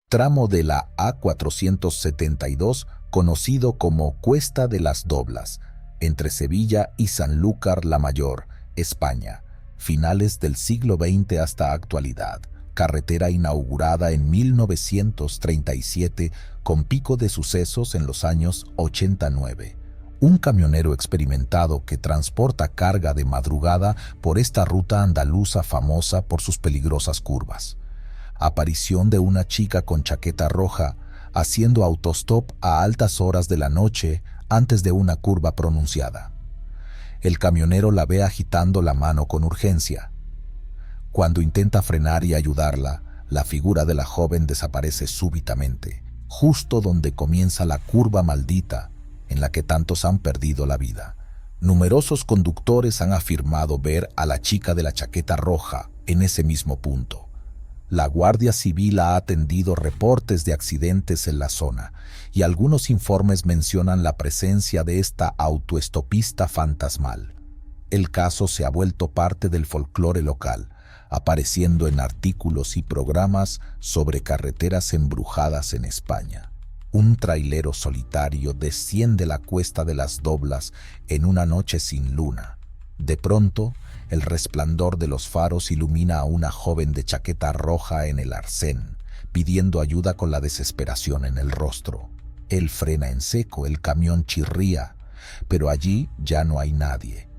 tramo de la A472, conocido como Cuesta de las Doblas, entre Sevilla y Sanlúcar la Mayor, España, finales del siglo XX hasta actualidad. Carretera inaugurada en 1937 con pico de sucesos en los años 89. Un camionero experimentado que transporta carga de madrugada por esta ruta andaluza famosa por sus peligrosas curvas. Aparición de una chica con chaqueta roja haciendo autostop a altas horas de la noche antes de una curva pronunciada. El camionero la ve agitando la mano con urgencia. Cuando intenta frenar y ayudarla, la figura de la joven desaparece súbitamente, justo donde comienza la curva maldita en la que tantos han perdido la vida. Numerosos conductores han afirmado ver a la chica de la chaqueta roja en ese mismo punto. La Guardia Civil ha atendido reportes de accidentes en la zona y algunos informes mencionan la presencia de esta autoestopista fantasmal. El caso se ha vuelto parte del folclore local, apareciendo en artículos y programas sobre carreteras embrujadas en España. Un trailero solitario desciende la Cuesta de las Doblas en una noche sin luna. De pronto, el resplandor de los faros ilumina a una joven de chaqueta roja en el arcén, pidiendo ayuda con la desesperación en el rostro. Él frena en seco, el camión chirría, pero allí ya no hay nadie.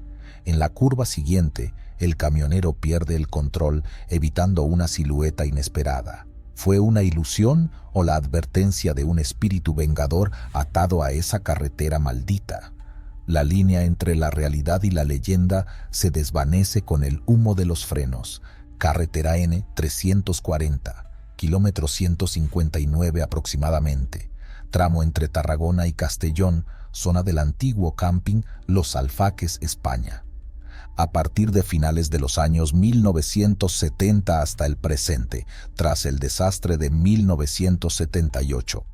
En la curva siguiente, el camionero pierde el control, evitando una silueta inesperada. ¿Fue una ilusión o la advertencia de un espíritu vengador atado a esa carretera maldita? La línea entre la realidad y la leyenda se desvanece con el humo de los frenos. Carretera N 340, kilómetro 159 aproximadamente. Tramo entre Tarragona y Castellón, zona del antiguo camping Los Alfaques, España. A partir de finales de los años 1970 hasta el presente, tras el desastre de 1978.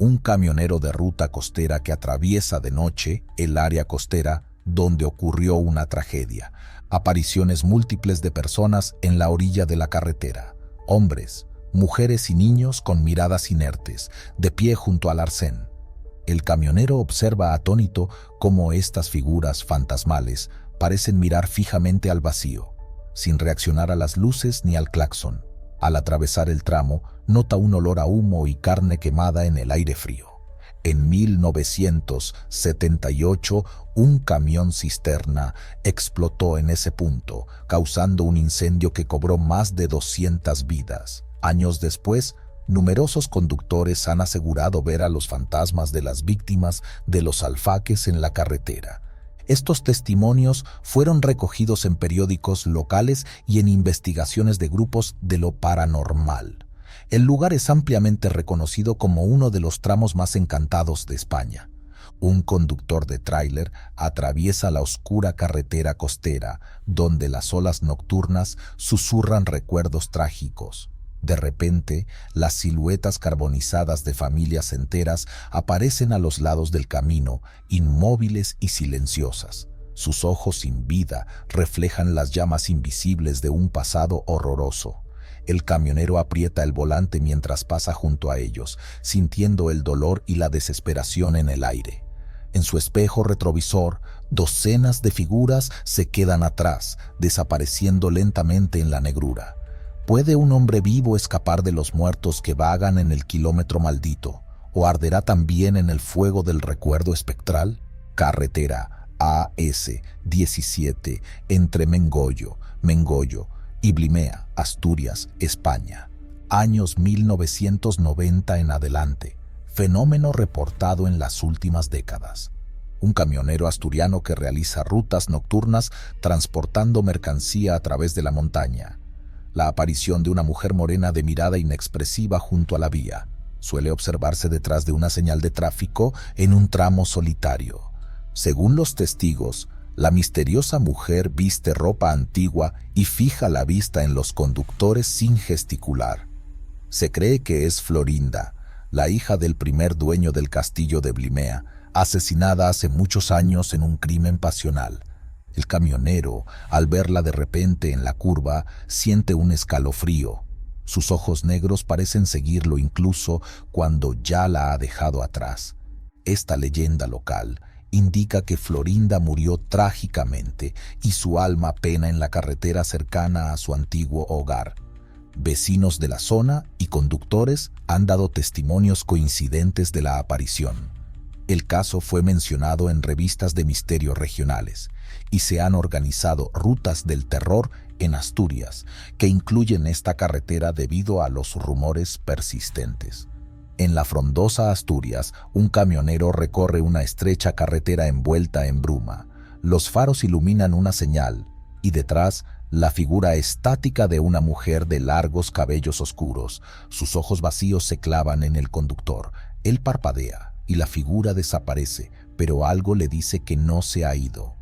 Un camionero de ruta costera que atraviesa de noche el área costera donde ocurrió una tragedia. Apariciones múltiples de personas en la orilla de la carretera. Hombres, mujeres y niños con miradas inertes, de pie junto al arcén. El camionero observa atónito cómo estas figuras fantasmales parecen mirar fijamente al vacío, sin reaccionar a las luces ni al claxon. Al atravesar el tramo, nota un olor a humo y carne quemada en el aire frío. En 1978, un camión cisterna explotó en ese punto, causando un incendio que cobró más de 200 vidas. Años después, numerosos conductores han asegurado ver a los fantasmas de las víctimas de los Alfaques en la carretera. Estos testimonios fueron recogidos en periódicos locales y en investigaciones de grupos de lo paranormal. El lugar es ampliamente reconocido como uno de los tramos más encantados de España. Un conductor de tráiler atraviesa la oscura carretera costera, donde las olas nocturnas susurran recuerdos trágicos. De repente, las siluetas carbonizadas de familias enteras aparecen a los lados del camino, inmóviles y silenciosas. Sus ojos sin vida reflejan las llamas invisibles de un pasado horroroso. El camionero aprieta el volante mientras pasa junto a ellos, sintiendo el dolor y la desesperación en el aire. En su espejo retrovisor, docenas de figuras se quedan atrás, desapareciendo lentamente en la negrura. ¿Puede un hombre vivo escapar de los muertos que vagan en el kilómetro maldito? ¿O arderá también en el fuego del recuerdo espectral? Carretera AS 17 entre Mengoyo y Blimea, Asturias, España. Años 1990 en adelante. Fenómeno reportado en las últimas décadas. Un camionero asturiano que realiza rutas nocturnas transportando mercancía a través de la montaña. La aparición de una mujer morena de mirada inexpresiva junto a la vía. Suele observarse detrás de una señal de tráfico en un tramo solitario. Según los testigos, la misteriosa mujer viste ropa antigua y fija la vista en los conductores sin gesticular. Se cree que es Florinda, la hija del primer dueño del castillo de Blimea, asesinada hace muchos años en un crimen pasional. El camionero, al verla de repente en la curva, siente un escalofrío. Sus ojos negros parecen seguirlo incluso cuando ya la ha dejado atrás. Esta leyenda local indica que Florinda murió trágicamente y su alma pena en la carretera cercana a su antiguo hogar. Vecinos de la zona y conductores han dado testimonios coincidentes de la aparición. El caso fue mencionado en revistas de misterio regionales y se han organizado rutas del terror en Asturias que incluyen esta carretera debido a los rumores persistentes. En la frondosa Asturias, un camionero recorre una estrecha carretera envuelta en bruma. Los faros iluminan una señal y detrás la figura estática de una mujer de largos cabellos oscuros. Sus ojos vacíos se clavan en el conductor. Él parpadea y la figura desaparece, pero algo le dice que no se ha ido.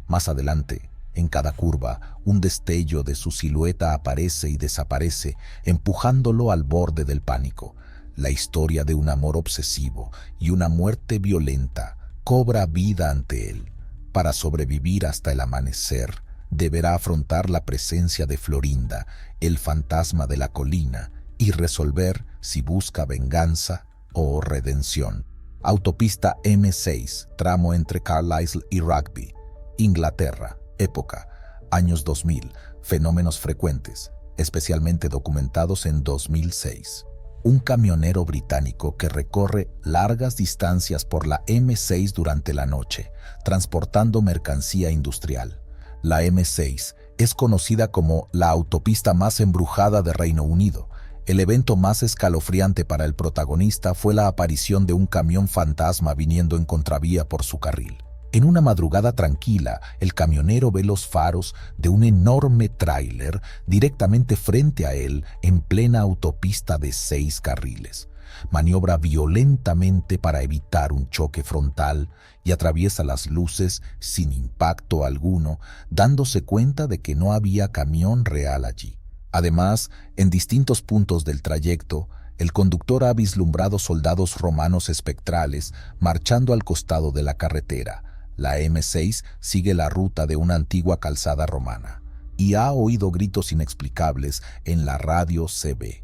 Más adelante, en cada curva, un destello de su silueta aparece y desaparece, empujándolo al borde del pánico. La historia de un amor obsesivo y una muerte violenta cobra vida ante él. Para sobrevivir hasta el amanecer, deberá afrontar la presencia de Florinda, el fantasma de la colina, y resolver si busca venganza o redención. Autopista M6, tramo entre Carlisle y Rugby, Inglaterra, época, años 2000, fenómenos frecuentes, especialmente documentados en 2006. Un camionero británico que recorre largas distancias por la M6 durante la noche, transportando mercancía industrial. La M6 es conocida como la autopista más embrujada de Reino Unido. El evento más escalofriante para el protagonista fue la aparición de un camión fantasma viniendo en contravía por su carril. En una madrugada tranquila, el camionero ve los faros de un enorme tráiler directamente frente a él en plena autopista de 6 carriles. Maniobra violentamente para evitar un choque frontal y atraviesa las luces sin impacto alguno, dándose cuenta de que no había camión real allí. Además, en distintos puntos del trayecto, el conductor ha vislumbrado soldados romanos espectrales marchando al costado de la carretera. La M6 sigue la ruta de una antigua calzada romana y ha oído gritos inexplicables en la radio CB.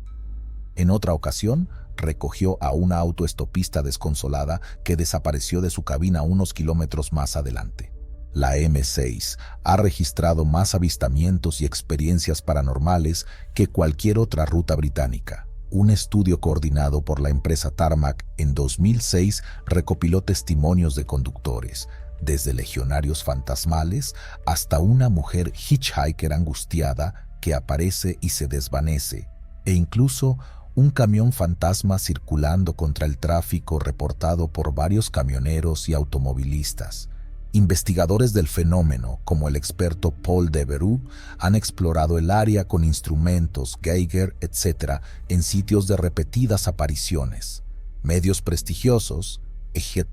En otra ocasión, recogió a una autoestopista desconsolada que desapareció de su cabina unos kilómetros más adelante. La M6 ha registrado más avistamientos y experiencias paranormales que cualquier otra ruta británica. Un estudio coordinado por la empresa Tarmac en 2006 recopiló testimonios de conductores, desde legionarios fantasmales hasta una mujer hitchhiker angustiada que aparece y se desvanece, e incluso un camión fantasma circulando contra el tráfico reportado por varios camioneros y automovilistas. Investigadores del fenómeno, como el experto Paul Devereux, han explorado el área con instrumentos, Geiger, etc., en sitios de repetidas apariciones. Medios prestigiosos,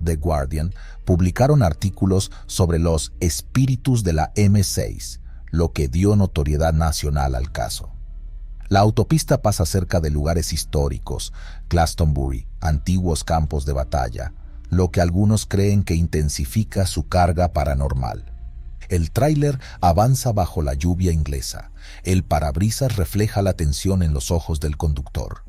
The Guardian, publicaron artículos sobre los espíritus de la M6, lo que dio notoriedad nacional al caso. La autopista pasa cerca de lugares históricos, Glastonbury, antiguos campos de batalla, lo que algunos creen que intensifica su carga paranormal. El tráiler avanza bajo la lluvia inglesa. El parabrisas refleja la tensión en los ojos del conductor.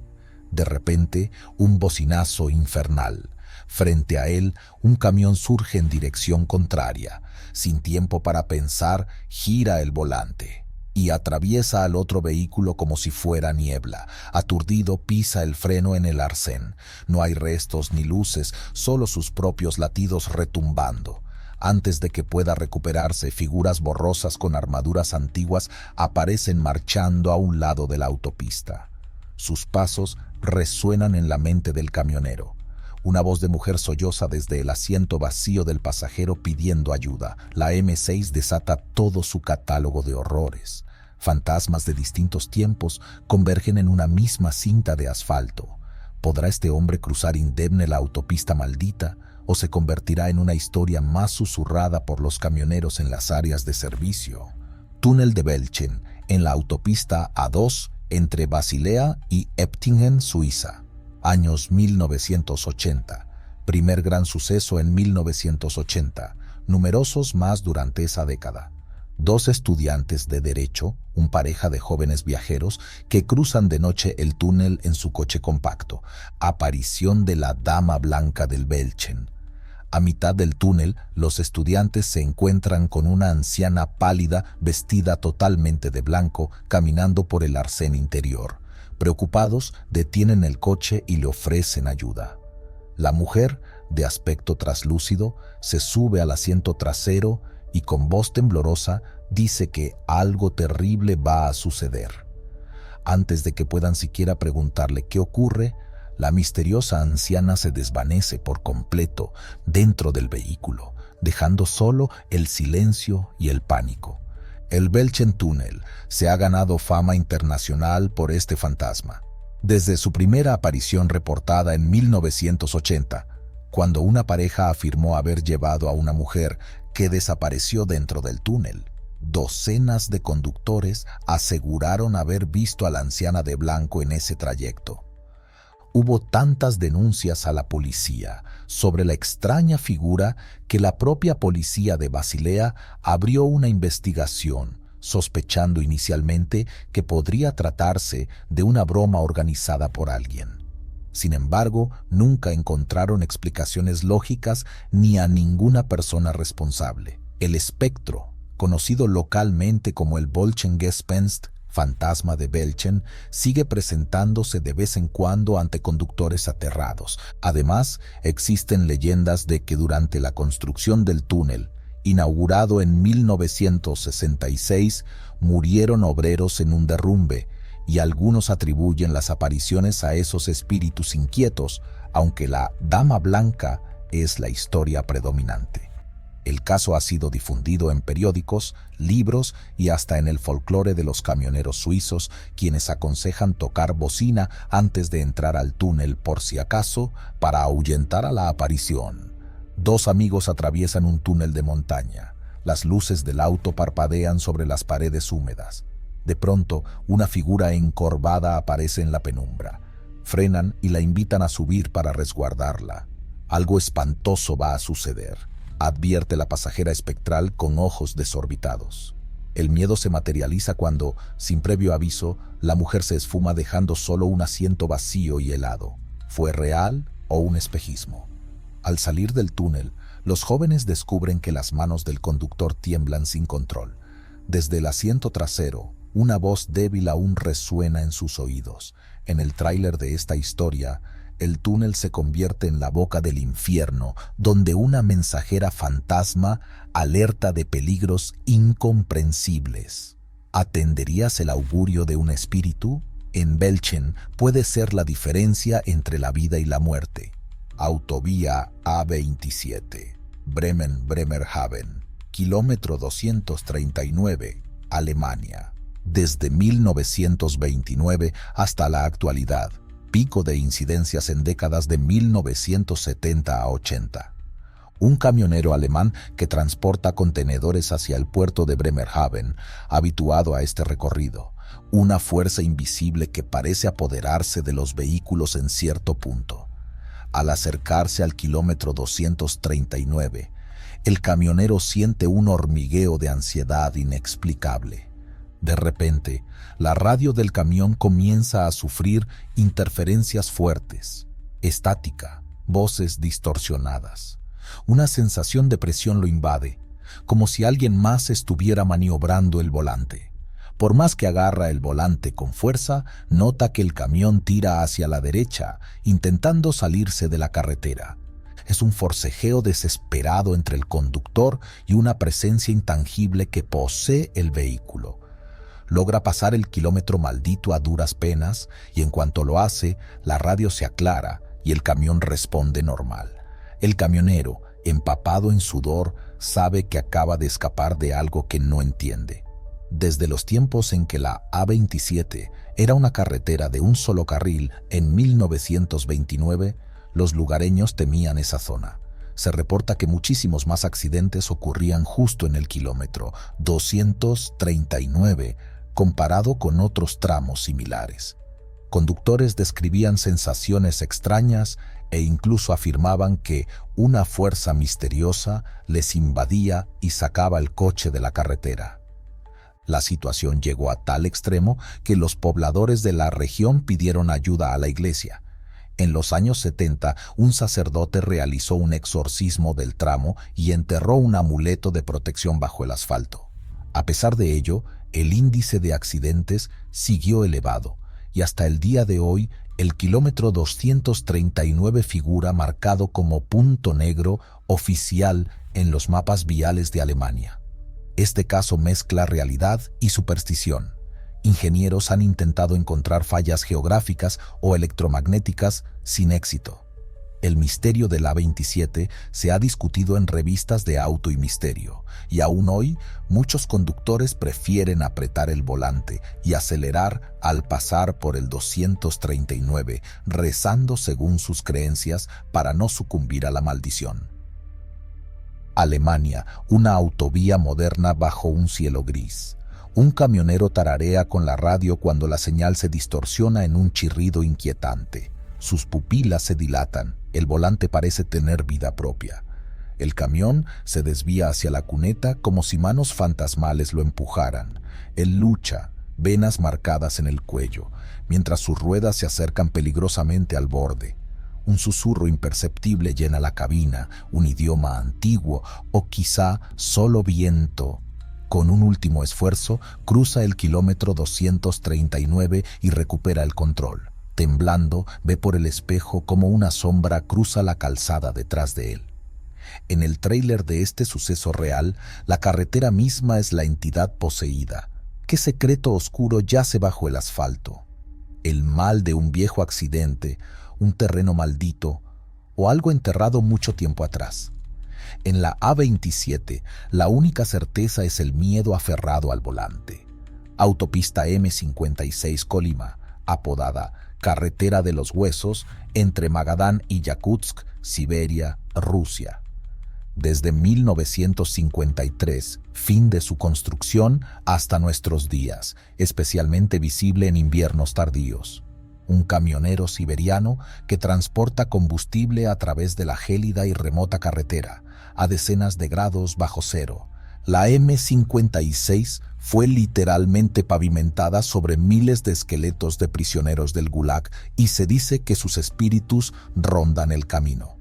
De repente, un bocinazo infernal. Frente a él, un camión surge en dirección contraria. Sin tiempo para pensar, gira el volante y atraviesa al otro vehículo como si fuera niebla. Aturdido, pisa el freno en el arcén. No hay restos ni luces, solo sus propios latidos retumbando. Antes de que pueda recuperarse, figuras borrosas con armaduras antiguas aparecen marchando a un lado de la autopista. Sus pasos resuenan en la mente del camionero. Una voz de mujer solloza desde el asiento vacío del pasajero pidiendo ayuda. La M6 desata todo su catálogo de horrores. Fantasmas de distintos tiempos convergen en una misma cinta de asfalto. ¿Podrá este hombre cruzar indemne la autopista maldita o se convertirá en una historia más susurrada por los camioneros en las áreas de servicio? Túnel de Belchen, en la autopista A2 entre Basilea y Eppingen, Suiza. Años 1980. Primer gran suceso en 1980. Numerosos más durante esa década. Dos estudiantes de Derecho, un pareja de jóvenes viajeros que cruzan de noche el túnel en su coche compacto. Aparición de la Dama Blanca del Belchen. A mitad del túnel, los estudiantes se encuentran con una anciana pálida vestida totalmente de blanco caminando por el arcén interior. Preocupados, detienen el coche y le ofrecen ayuda. La mujer, de aspecto traslúcido, se sube al asiento trasero y con voz temblorosa dice que algo terrible va a suceder. Antes de que puedan siquiera preguntarle qué ocurre, la misteriosa anciana se desvanece por completo dentro del vehículo, dejando solo el silencio y el pánico. El Belchen Tunnel se ha ganado fama internacional por este fantasma. Desde su primera aparición reportada en 1980, cuando una pareja afirmó haber llevado a una mujer que desapareció dentro del túnel, docenas de conductores aseguraron haber visto a la anciana de blanco en ese trayecto. Hubo tantas denuncias a la policía sobre la extraña figura que la propia policía de Basilea abrió una investigación, sospechando inicialmente que podría tratarse de una broma organizada por alguien. Sin embargo, nunca encontraron explicaciones lógicas ni a ninguna persona responsable. El espectro, conocido localmente como el Bolchen-Gespenst, fantasma de Belchen, sigue presentándose de vez en cuando ante conductores aterrados. Además, existen leyendas de que durante la construcción del túnel, inaugurado en 1966, murieron obreros en un derrumbe, y algunos atribuyen las apariciones a esos espíritus inquietos, aunque la Dama Blanca es la historia predominante. El caso ha sido difundido en periódicos, libros y hasta en el folclore de los camioneros suizos, quienes aconsejan tocar bocina antes de entrar al túnel por si acaso, para ahuyentar a la aparición. Dos amigos atraviesan un túnel de montaña. Las luces del auto parpadean sobre las paredes húmedas. De pronto, una figura encorvada aparece en la penumbra. Frenan y la invitan a subir para resguardarla. Algo espantoso va a suceder, advierte la pasajera espectral con ojos desorbitados. El miedo se materializa cuando, sin previo aviso, la mujer se esfuma dejando solo un asiento vacío y helado. ¿Fue real o un espejismo? Al salir del túnel, los jóvenes descubren que las manos del conductor tiemblan sin control. Desde el asiento trasero, una voz débil aún resuena en sus oídos. En el tráiler de esta historia, el túnel se convierte en la boca del infierno, donde una mensajera fantasma alerta de peligros incomprensibles. ¿Atenderías el augurio de un espíritu? En Belchen puede ser la diferencia entre la vida y la muerte. Autovía A27, Bremen-Bremerhaven, kilómetro 239, Alemania. Desde 1929 hasta la actualidad, pico de incidencias en décadas de 1970 a 80. Un camionero alemán que transporta contenedores hacia el puerto de Bremerhaven, habituado a este recorrido, una fuerza invisible que parece apoderarse de los vehículos en cierto punto. Al acercarse al kilómetro 239, el camionero siente un hormigueo de ansiedad inexplicable. De repente, la radio del camión comienza a sufrir interferencias fuertes, estática, voces distorsionadas. Una sensación de presión lo invade, como si alguien más estuviera maniobrando el volante. Por más que agarra el volante con fuerza, nota que el camión tira hacia la derecha, intentando salirse de la carretera. Es un forcejeo desesperado entre el conductor y una presencia intangible que posee el vehículo. Logra pasar el kilómetro maldito a duras penas y en cuanto lo hace, la radio se aclara y el camión responde normal. El camionero, empapado en sudor, sabe que acaba de escapar de algo que no entiende. Desde los tiempos en que la A27 era una carretera de un solo carril en 1929, los lugareños temían esa zona. Se reporta que muchísimos más accidentes ocurrían justo en el kilómetro 239, comparado con otros tramos similares. Conductores describían sensaciones extrañas e incluso afirmaban que una fuerza misteriosa les invadía y sacaba el coche de la carretera. La situación llegó a tal extremo que los pobladores de la región pidieron ayuda a la iglesia. En los años 70, un sacerdote realizó un exorcismo del tramo y enterró un amuleto de protección bajo el asfalto. A pesar de ello, el índice de accidentes siguió elevado y hasta el día de hoy el kilómetro 239 figura marcado como punto negro oficial en los mapas viales de Alemania. Este caso mezcla realidad y superstición. Ingenieros han intentado encontrar fallas geográficas o electromagnéticas sin éxito. El misterio del A27 se ha discutido en revistas de auto y misterio, y aún hoy muchos conductores prefieren apretar el volante y acelerar al pasar por el 239, rezando según sus creencias para no sucumbir a la maldición. Alemania, una autovía moderna bajo un cielo gris. Un camionero tararea con la radio cuando la señal se distorsiona en un chirrido inquietante. Sus pupilas se dilatan, el volante parece tener vida propia. El camión se desvía hacia la cuneta como si manos fantasmales lo empujaran. Él lucha, venas marcadas en el cuello, mientras sus ruedas se acercan peligrosamente al borde. Un susurro imperceptible llena la cabina, un idioma antiguo o quizá solo viento. Con un último esfuerzo, cruza el kilómetro 239 y recupera el control. Temblando, ve por el espejo cómo una sombra cruza la calzada detrás de él. En el tráiler de este suceso real, la carretera misma es la entidad poseída. ¿Qué secreto oscuro yace bajo el asfalto? El mal de un viejo accidente, un terreno maldito o algo enterrado mucho tiempo atrás. En la A27, la única certeza es el miedo aferrado al volante. Autopista M56 Colima, apodada Carretera de los Huesos, entre Magadán y Yakutsk, Siberia, Rusia. Desde 1953, fin de su construcción, hasta nuestros días, especialmente visible en inviernos tardíos. Un camionero siberiano que transporta combustible a través de la gélida y remota carretera, a decenas de grados bajo cero. La M56 fue literalmente pavimentada sobre miles de esqueletos de prisioneros del Gulag y se dice que sus espíritus rondan el camino.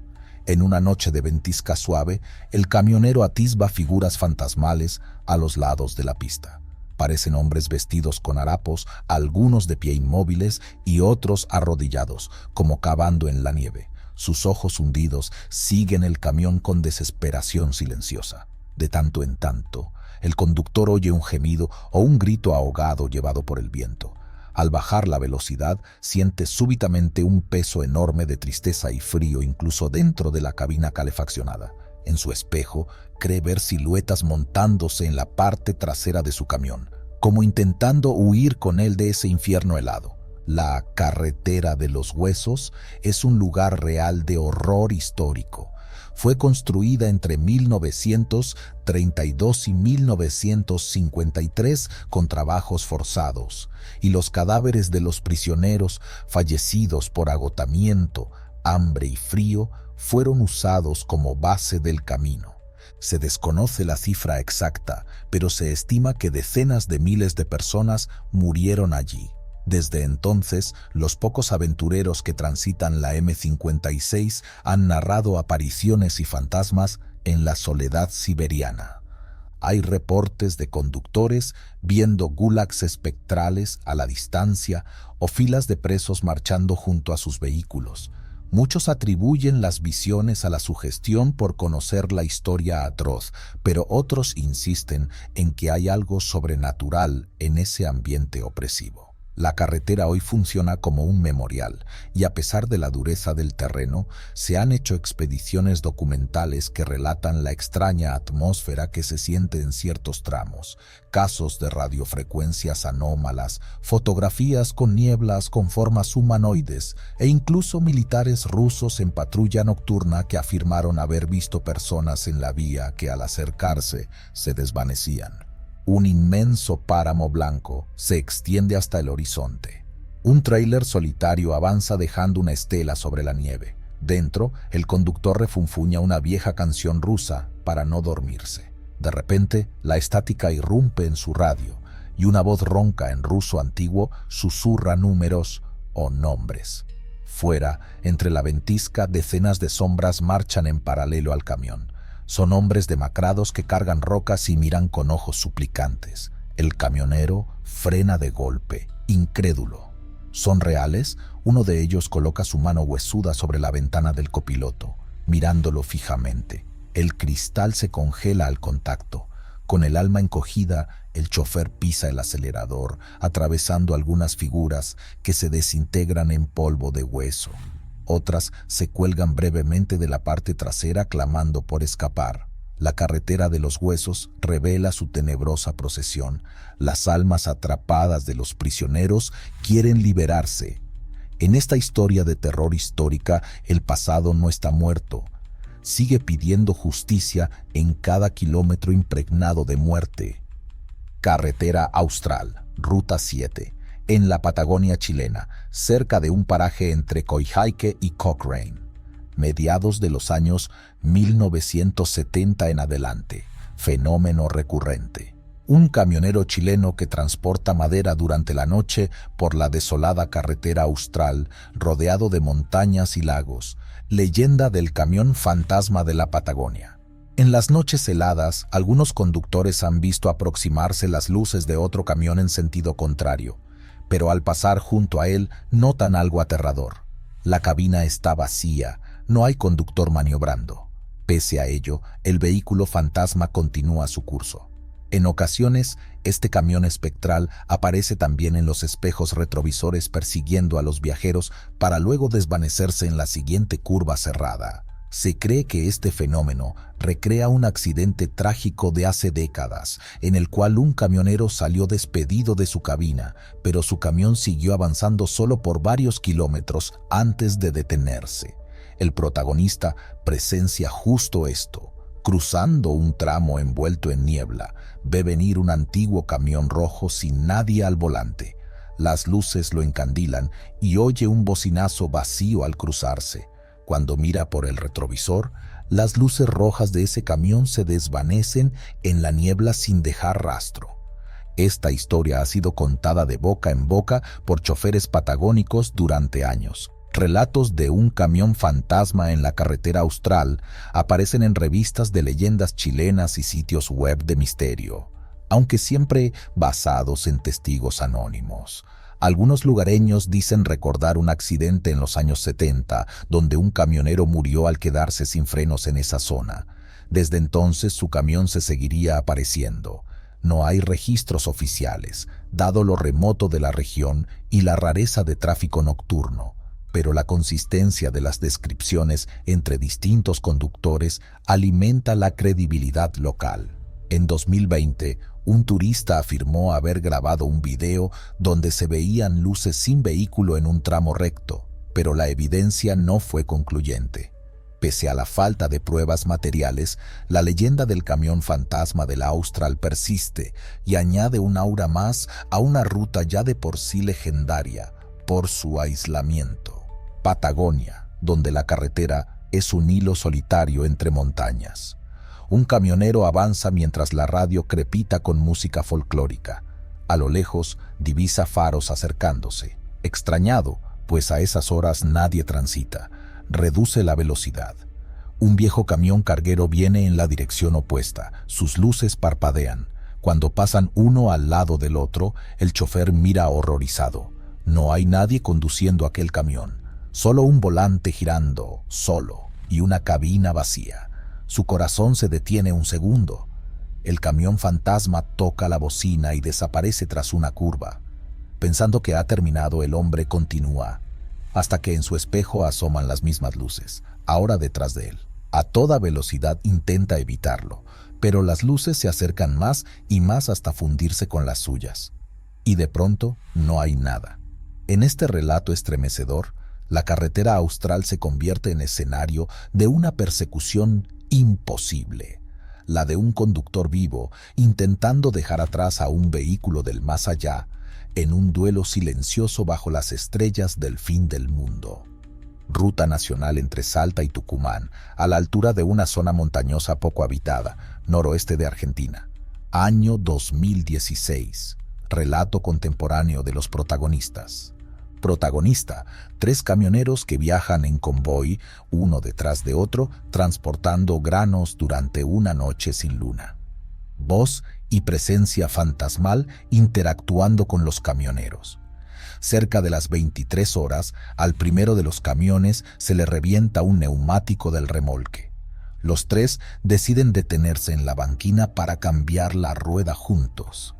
En una noche de ventisca suave, el camionero atisba figuras fantasmales a los lados de la pista. Parecen hombres vestidos con harapos, algunos de pie inmóviles y otros arrodillados, como cavando en la nieve. Sus ojos hundidos siguen el camión con desesperación silenciosa. De tanto en tanto, el conductor oye un gemido o un grito ahogado llevado por el viento. Al bajar la velocidad, siente súbitamente un peso enorme de tristeza y frío incluso dentro de la cabina calefaccionada. En su espejo, cree ver siluetas montándose en la parte trasera de su camión, como intentando huir con él de ese infierno helado. La Carretera de los Huesos es un lugar real de horror histórico. Fue construida entre 1932 y 1953 con trabajos forzados, y los cadáveres de los prisioneros fallecidos por agotamiento, hambre y frío fueron usados como base del camino. Se desconoce la cifra exacta, pero se estima que decenas de miles de personas murieron allí. Desde entonces, los pocos aventureros que transitan la M56 han narrado apariciones y fantasmas en la soledad siberiana. Hay reportes de conductores viendo gulags espectrales a la distancia o filas de presos marchando junto a sus vehículos. Muchos atribuyen las visiones a la sugestión por conocer la historia atroz, pero otros insisten en que hay algo sobrenatural en ese ambiente opresivo. La carretera hoy funciona como un memorial y a pesar de la dureza del terreno, se han hecho expediciones documentales que relatan la extraña atmósfera que se siente en ciertos tramos, casos de radiofrecuencias anómalas, fotografías con nieblas con formas humanoides e incluso militares rusos en patrulla nocturna que afirmaron haber visto personas en la vía que al acercarse se desvanecían. Un inmenso páramo blanco se extiende hasta el horizonte. Un tráiler solitario avanza dejando una estela sobre la nieve. Dentro, el conductor refunfuña una vieja canción rusa para no dormirse. De repente, la estática irrumpe en su radio. y una voz ronca en ruso antiguo susurra números o nombres. Fuera, entre la ventisca, decenas de sombras marchan en paralelo al camión. Son hombres demacrados que cargan rocas y miran con ojos suplicantes. El camionero frena de golpe, incrédulo. ¿Son reales? Uno de ellos coloca su mano huesuda sobre la ventana del copiloto, mirándolo fijamente. El cristal se congela al contacto. Con el alma encogida, el chofer pisa el acelerador, atravesando algunas figuras que se desintegran en polvo de hueso. Otras se cuelgan brevemente de la parte trasera clamando por escapar. La carretera de los huesos revela su tenebrosa procesión. Las almas atrapadas de los prisioneros quieren liberarse. En esta historia de terror histórica, el pasado no está muerto. Sigue pidiendo justicia en cada kilómetro impregnado de muerte. Carretera Austral, Ruta 7, en la Patagonia chilena, cerca de un paraje entre Coyhaique y Cochrane. Mediados de los años 1970 en adelante. Fenómeno recurrente. Un camionero chileno que transporta madera durante la noche por la desolada carretera austral, rodeado de montañas y lagos. Leyenda del camión fantasma de la Patagonia. En las noches heladas, algunos conductores han visto aproximarse las luces de otro camión en sentido contrario, pero al pasar junto a él notan algo aterrador. La cabina está vacía, no hay conductor maniobrando. Pese a ello, el vehículo fantasma continúa su curso. En ocasiones, este camión espectral aparece también en los espejos retrovisores persiguiendo a los viajeros para luego desvanecerse en la siguiente curva cerrada. Se cree que este fenómeno recrea un accidente trágico de hace décadas, en el cual un camionero salió despedido de su cabina, pero su camión siguió avanzando solo por varios kilómetros antes de detenerse. El protagonista presencia justo esto. Cruzando un tramo envuelto en niebla, ve venir un antiguo camión rojo sin nadie al volante. Las luces lo encandilan y oye un bocinazo vacío al cruzarse. Cuando mira por el retrovisor, las luces rojas de ese camión se desvanecen en la niebla sin dejar rastro. Esta historia ha sido contada de boca en boca por choferes patagónicos durante años. Relatos de un camión fantasma en la carretera austral aparecen en revistas de leyendas chilenas y sitios web de misterio, aunque siempre basados en testigos anónimos. Algunos lugareños dicen recordar un accidente en los años 70, donde un camionero murió al quedarse sin frenos en esa zona. Desde entonces su camión se seguiría apareciendo. No hay registros oficiales, dado lo remoto de la región y la rareza de tráfico nocturno, pero la consistencia de las descripciones entre distintos conductores alimenta la credibilidad local. En 2020, un turista afirmó haber grabado un video donde se veían luces sin vehículo en un tramo recto, pero la evidencia no fue concluyente. Pese a la falta de pruebas materiales, la leyenda del camión fantasma de la Austral persiste y añade un aura más a una ruta ya de por sí legendaria por su aislamiento. Patagonia, donde la carretera es un hilo solitario entre montañas. Un camionero avanza mientras la radio crepita con música folclórica. A lo lejos divisa faros acercándose. Extrañado, pues a esas horas nadie transita. Reduce la velocidad. Un viejo camión carguero viene en la dirección opuesta. Sus luces parpadean. Cuando pasan uno al lado del otro, el chofer mira horrorizado. No hay nadie conduciendo aquel camión. Solo un volante girando, solo, y una cabina vacía. Su corazón se detiene un segundo. El camión fantasma toca la bocina y desaparece tras una curva. Pensando que ha terminado, el hombre continúa, hasta que en su espejo asoman las mismas luces, ahora detrás de él. A toda velocidad intenta evitarlo, pero las luces se acercan más y más hasta fundirse con las suyas. Y de pronto no hay nada. En este relato estremecedor, la carretera austral se convierte en escenario de una persecución imposible, la de un conductor vivo intentando dejar atrás a un vehículo del más allá en un duelo silencioso bajo las estrellas del fin del mundo. Ruta nacional entre Salta y Tucumán, a la altura de una zona montañosa poco habitada, noroeste de Argentina. Año 2016. Relato contemporáneo de los protagonistas. Protagonista: 3 camioneros que viajan en convoy, uno detrás de otro, transportando granos durante una noche sin luna. Voz y presencia fantasmal interactuando con los camioneros. Cerca de las 23 horas, al primero de los camiones se le revienta un neumático del remolque. Los 3 deciden detenerse en la banquina para cambiar la rueda juntos.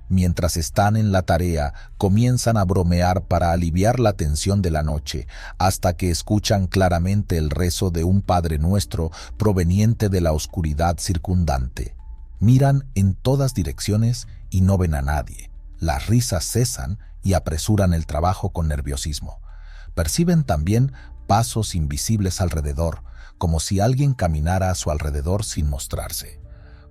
Mientras están en la tarea, comienzan a bromear para aliviar la tensión de la noche, hasta que escuchan claramente el rezo de un Padre Nuestro proveniente de la oscuridad circundante. Miran en todas direcciones y no ven a nadie. Las risas cesan y apresuran el trabajo con nerviosismo. Perciben también pasos invisibles alrededor, como si alguien caminara a su alrededor sin mostrarse.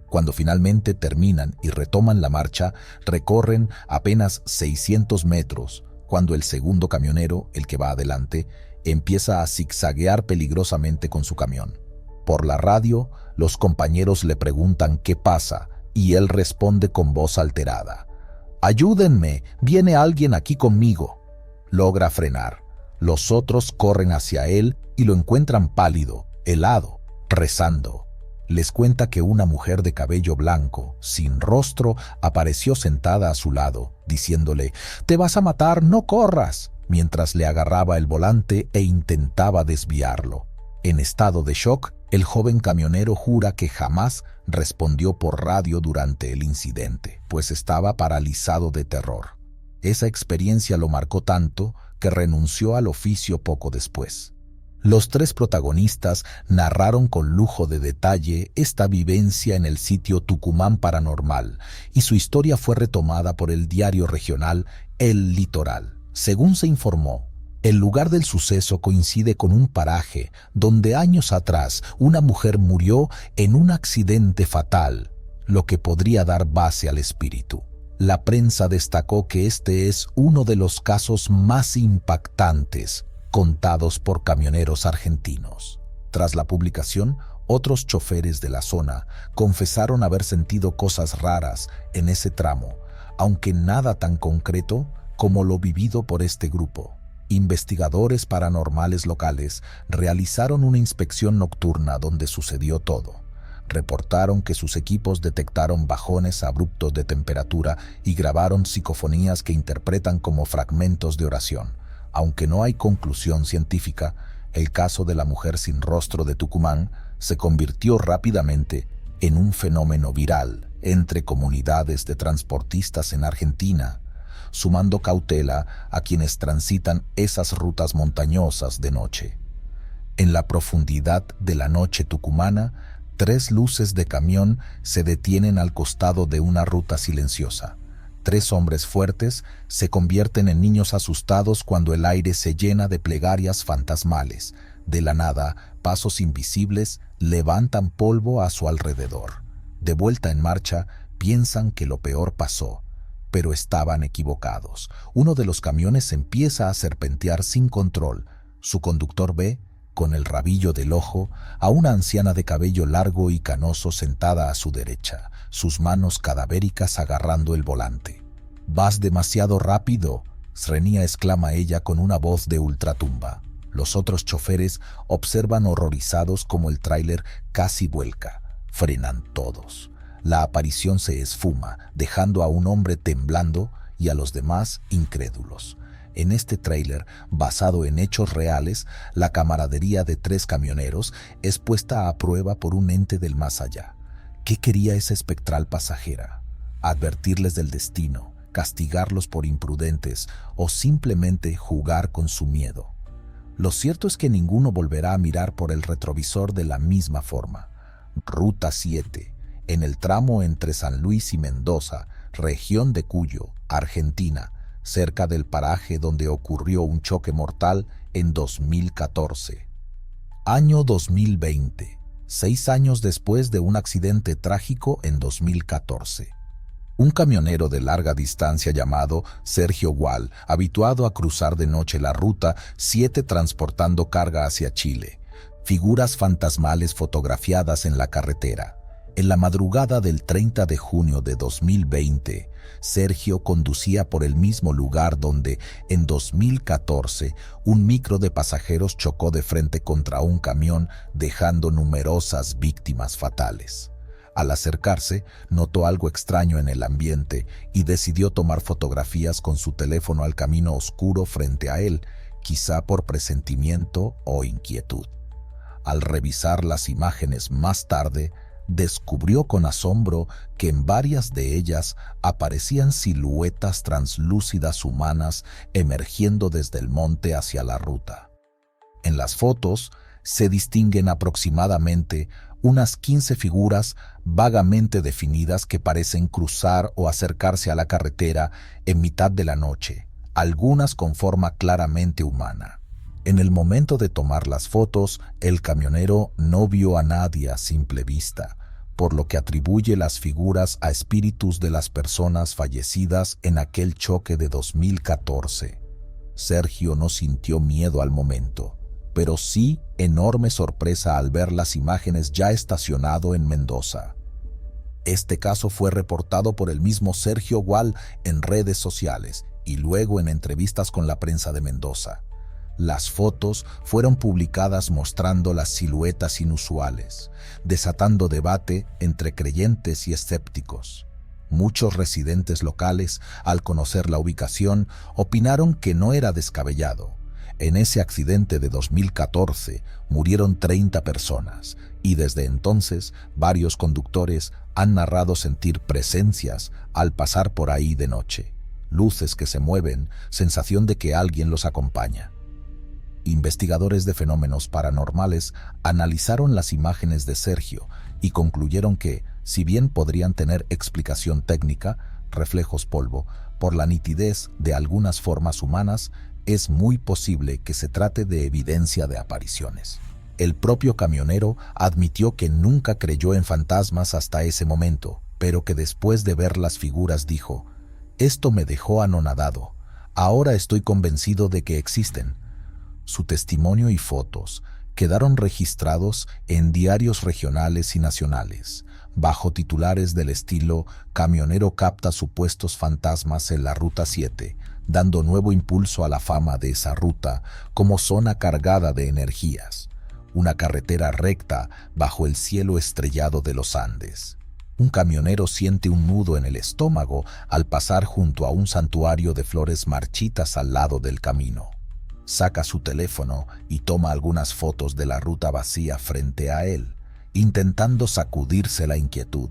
Cuando finalmente terminan y retoman la marcha, recorren apenas 600 metros, cuando el segundo camionero, el que va adelante, empieza a zigzaguear peligrosamente con su camión. Por la radio, los compañeros le preguntan qué pasa y él responde con voz alterada: «Ayúdenme, viene alguien aquí conmigo». Logra frenar. Los otros corren hacia él y lo encuentran pálido, helado, rezando. Les cuenta que una mujer de cabello blanco, sin rostro, apareció sentada a su lado, diciéndole: «Te vas a matar, no corras», mientras le agarraba el volante e intentaba desviarlo. En estado de shock, el joven camionero jura que jamás respondió por radio durante el incidente, pues estaba paralizado de terror. Esa experiencia lo marcó tanto que renunció al oficio poco después. Los 3 protagonistas narraron con lujo de detalle esta vivencia en el sitio Tucumán Paranormal, y su historia fue retomada por el diario regional El Litoral. Según se informó, el lugar del suceso coincide con un paraje donde años atrás una mujer murió en un accidente fatal, lo que podría dar base al espíritu. La prensa destacó que este es uno de los casos más impactantes contados por camioneros argentinos. Tras la publicación, otros choferes de la zona confesaron haber sentido cosas raras en ese tramo, aunque nada tan concreto como lo vivido por este grupo. Investigadores paranormales locales realizaron una inspección nocturna donde sucedió todo. Reportaron que sus equipos detectaron bajones abruptos de temperatura y grabaron psicofonías que interpretan como fragmentos de oración. Aunque no hay conclusión científica, el caso de la mujer sin rostro de Tucumán se convirtió rápidamente en un fenómeno viral entre comunidades de transportistas en Argentina, sumando cautela a quienes transitan esas rutas montañosas de noche. En la profundidad de la noche tucumana, 3 luces de camión se detienen al costado de una ruta silenciosa. 3 hombres fuertes se convierten en niños asustados cuando el aire se llena de plegarias fantasmales. De la nada, pasos invisibles levantan polvo a su alrededor. De vuelta en marcha, piensan que lo peor pasó, pero estaban equivocados. Uno de los camiones empieza a serpentear sin control. Su conductor ve, con el rabillo del ojo, a una anciana de cabello largo y canoso sentada a su derecha, sus manos cadavéricas agarrando el volante. «Vas demasiado rápido», Srenia exclama ella con una voz de ultratumba. Los otros choferes observan horrorizados como el tráiler casi vuelca. Frenan todos. La aparición se esfuma, dejando a un hombre temblando y a los demás incrédulos. En este tráiler, basado en hechos reales, la camaradería de 3 camioneros es puesta a prueba por un ente del más allá. ¿Qué quería esa espectral pasajera? ¿Advertirles del destino, castigarlos por imprudentes o simplemente jugar con su miedo? Lo cierto es que ninguno volverá a mirar por el retrovisor de la misma forma. Ruta 7, en el tramo entre San Luis y Mendoza, región de Cuyo, Argentina, cerca del paraje donde ocurrió un choque mortal en 2014. Año 2020, 6 años después de un accidente trágico en 2014. Un camionero de larga distancia llamado Sergio Gual, habituado a cruzar de noche la Ruta 7 transportando carga hacia Chile. Figuras fantasmales fotografiadas en la carretera. En la madrugada del 30 de junio de 2020, Sergio conducía por el mismo lugar donde, en 2014, un micro de pasajeros chocó de frente contra un camión, dejando numerosas víctimas fatales. Al acercarse, notó algo extraño en el ambiente y decidió tomar fotografías con su teléfono al camino oscuro frente a él, quizá por presentimiento o inquietud. Al revisar las imágenes más tarde, descubrió con asombro que en varias de ellas aparecían siluetas translúcidas humanas emergiendo desde el monte hacia la ruta. En las fotos se distinguen aproximadamente unas 15 figuras vagamente definidas que parecen cruzar o acercarse a la carretera en mitad de la noche, algunas con forma claramente humana. En el momento de tomar las fotos, el camionero no vio a nadie a simple vista, por lo que atribuye las figuras a espíritus de las personas fallecidas en aquel choque de 2014. Sergio no sintió miedo al momento, pero sí enorme sorpresa al ver las imágenes ya estacionado en Mendoza. Este caso fue reportado por el mismo Sergio Gual en redes sociales y luego en entrevistas con la prensa de Mendoza. Las fotos fueron publicadas mostrando las siluetas inusuales, desatando debate entre creyentes y escépticos. Muchos residentes locales, al conocer la ubicación, opinaron que no era descabellado. En ese accidente de 2014 murieron 30 personas y desde entonces varios conductores han narrado sentir presencias al pasar por ahí de noche. Luces que se mueven, sensación de que alguien los acompaña. Investigadores de fenómenos paranormales analizaron las imágenes de Sergio y concluyeron que, si bien podrían tener explicación técnica, reflejos polvo, por la nitidez de algunas formas humanas, es muy posible que se trate de evidencia de apariciones. El propio camionero admitió que nunca creyó en fantasmas hasta ese momento, pero que después de ver las figuras dijo: «Esto me dejó anonadado. Ahora estoy convencido de que existen». Su testimonio y fotos quedaron registrados en diarios regionales y nacionales, bajo titulares del estilo «Camionero capta supuestos fantasmas en la Ruta 7», dando nuevo impulso a la fama de esa ruta como zona cargada de energías, una carretera recta bajo el cielo estrellado de los Andes. Un camionero siente un nudo en el estómago al pasar junto a un santuario de flores marchitas al lado del camino. Saca su teléfono y toma algunas fotos de la ruta vacía frente a él, intentando sacudirse la inquietud.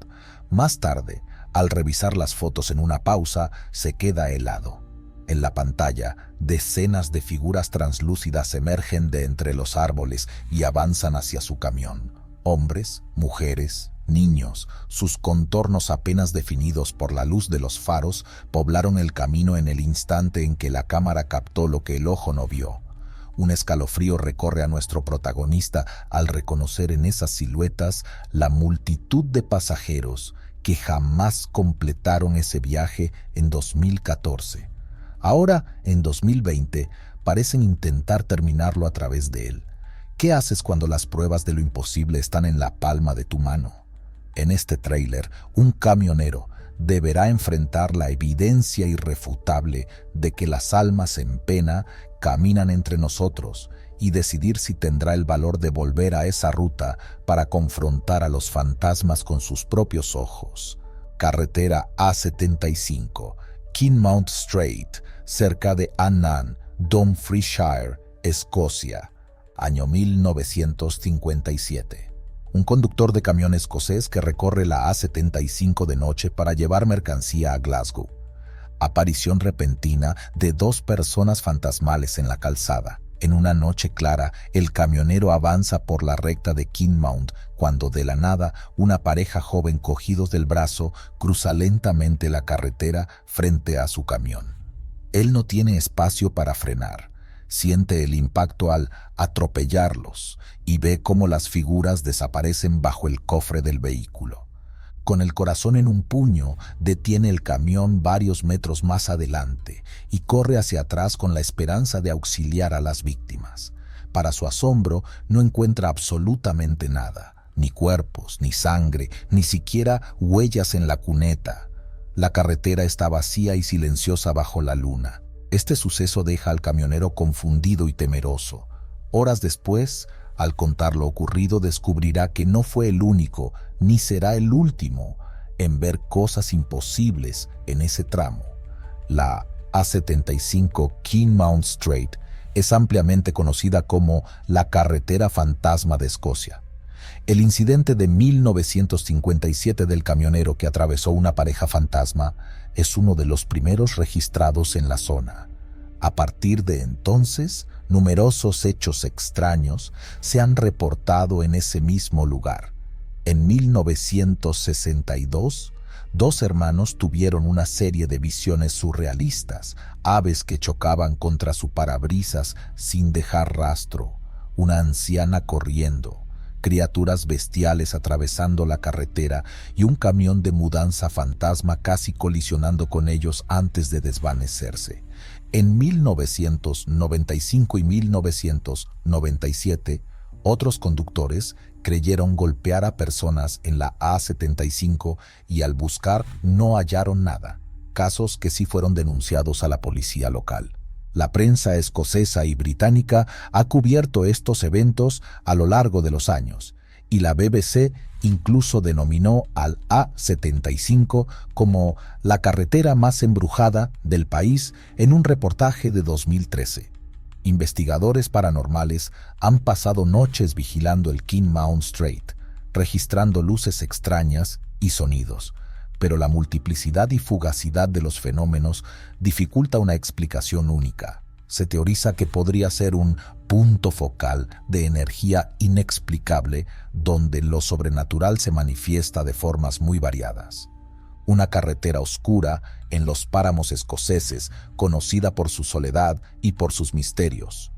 Más tarde, al revisar las fotos en una pausa, se queda helado. En la pantalla, decenas de figuras translúcidas emergen de entre los árboles y avanzan hacia su camión. Hombres, mujeres, niños, sus contornos apenas definidos por la luz de los faros, poblaron el camino en el instante en que la cámara captó lo que el ojo no vio. Un escalofrío recorre a nuestro protagonista al reconocer en esas siluetas la multitud de pasajeros que jamás completaron ese viaje en 2014. Ahora, en 2020, parecen intentar terminarlo a través de él. ¿Qué haces cuando las pruebas de lo imposible están en la palma de tu mano? En este tráiler, un camionero deberá enfrentar la evidencia irrefutable de que las almas en pena caminan entre nosotros y decidir si tendrá el valor de volver a esa ruta para confrontar a los fantasmas con sus propios ojos. Carretera A75, Kinmount Strait, cerca de Annan, Dumfriesshire, Escocia, año 1957. Un conductor de camión escocés que recorre la A75 de noche para llevar mercancía a Glasgow. Aparición repentina de dos personas fantasmales en la calzada. En una noche clara, el camionero avanza por la recta de Kinmount cuando de la nada una pareja joven cogidos del brazo cruza lentamente la carretera frente a su camión. Él no tiene espacio para frenar. Siente el impacto al atropellarlos y ve cómo las figuras desaparecen bajo el cofre del vehículo. Con el corazón en un puño, detiene el camión varios metros más adelante y corre hacia atrás con la esperanza de auxiliar a las víctimas. Para su asombro, no encuentra absolutamente nada. Ni cuerpos, ni sangre, ni siquiera huellas en la cuneta. La carretera está vacía y silenciosa bajo la luna. Este suceso deja al camionero confundido y temeroso. Horas después, al contar lo ocurrido, descubrirá que no fue el único, ni será el último, en ver cosas imposibles en ese tramo. La A75 Keenmount Strait es ampliamente conocida como la carretera fantasma de Escocia. El incidente de 1957 del camionero que atravesó una pareja fantasma es uno de los primeros registrados en la zona. A partir de entonces, numerosos hechos extraños se han reportado en ese mismo lugar. En 1962, dos hermanos tuvieron una serie de visiones surrealistas, aves que chocaban contra su parabrisas sin dejar rastro, una anciana corriendo, criaturas bestiales atravesando la carretera y un camión de mudanza fantasma casi colisionando con ellos antes de desvanecerse. En 1995 y 1997, otros conductores creyeron golpear a personas en la A75 y al buscar no hallaron nada, casos que sí fueron denunciados a la policía local. La prensa escocesa y británica ha cubierto estos eventos a lo largo de los años, y la BBC incluso denominó al A75 como la carretera más embrujada del país en un reportaje de 2013. Investigadores paranormales han pasado noches vigilando el Keenmount Strait, registrando luces extrañas y sonidos, pero la multiplicidad y fugacidad de los fenómenos dificulta una explicación única. Se teoriza que podría ser un punto focal de energía inexplicable donde lo sobrenatural se manifiesta de formas muy variadas. Una carretera oscura en los páramos escoceses, conocida por su soledad y por sus misterios.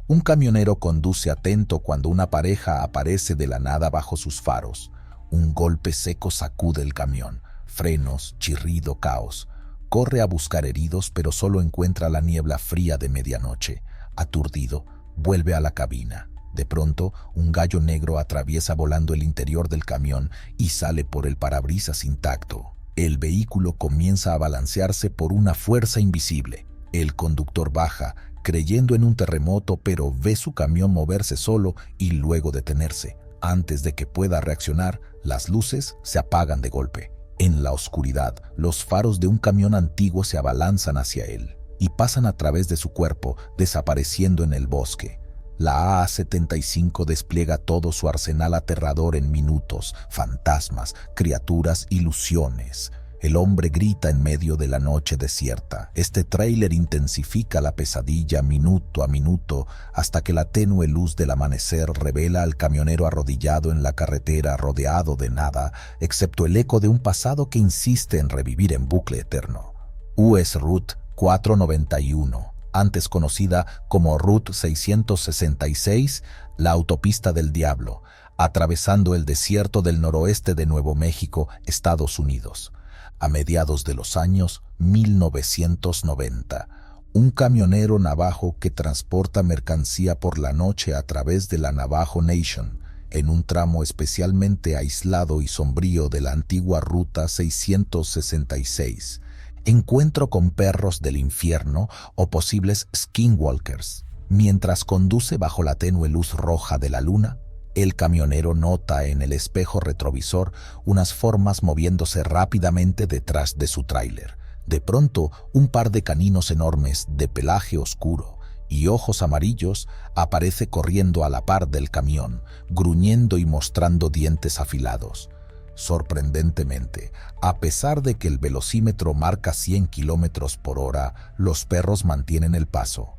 Un camionero conduce atento cuando una pareja aparece de la nada bajo sus faros. Un golpe seco sacude el camión. Frenos, chirrido, caos. Corre a buscar heridos, pero solo encuentra la niebla fría de medianoche. Aturdido, vuelve a la cabina. De pronto, un gallo negro atraviesa volando el interior del camión y sale por el parabrisas intacto. El vehículo comienza a balancearse por una fuerza invisible. El conductor baja, creyendo en un terremoto, pero ve su camión moverse solo y luego detenerse. Antes de que pueda reaccionar, las luces se apagan de golpe. En la oscuridad, los faros de un camión antiguo se abalanzan hacia él y pasan a través de su cuerpo, desapareciendo en el bosque. La A75 despliega todo su arsenal aterrador en minutos: fantasmas, criaturas, ilusiones. El hombre grita en medio de la noche desierta. Este tráiler intensifica la pesadilla minuto a minuto hasta que la tenue luz del amanecer revela al camionero arrodillado en la carretera, rodeado de nada, excepto el eco de un pasado que insiste en revivir en bucle eterno. US Route 491, antes conocida como Route 666, la autopista del diablo, atravesando el desierto del noroeste de Nuevo México, Estados Unidos. A mediados de los años 1990, un camionero navajo que transporta mercancía por la noche a través de la Navajo Nation, en un tramo especialmente aislado y sombrío de la antigua Ruta 666, encuentro con perros del infierno o posibles skinwalkers. Mientras conduce bajo la tenue luz roja de la luna, el camionero nota en el espejo retrovisor unas formas moviéndose rápidamente detrás de su tráiler. De pronto, un par de caninos enormes de pelaje oscuro y ojos amarillos aparece corriendo a la par del camión, gruñendo y mostrando dientes afilados. Sorprendentemente, a pesar de que el velocímetro marca 100 kilómetros por hora, los perros mantienen el paso.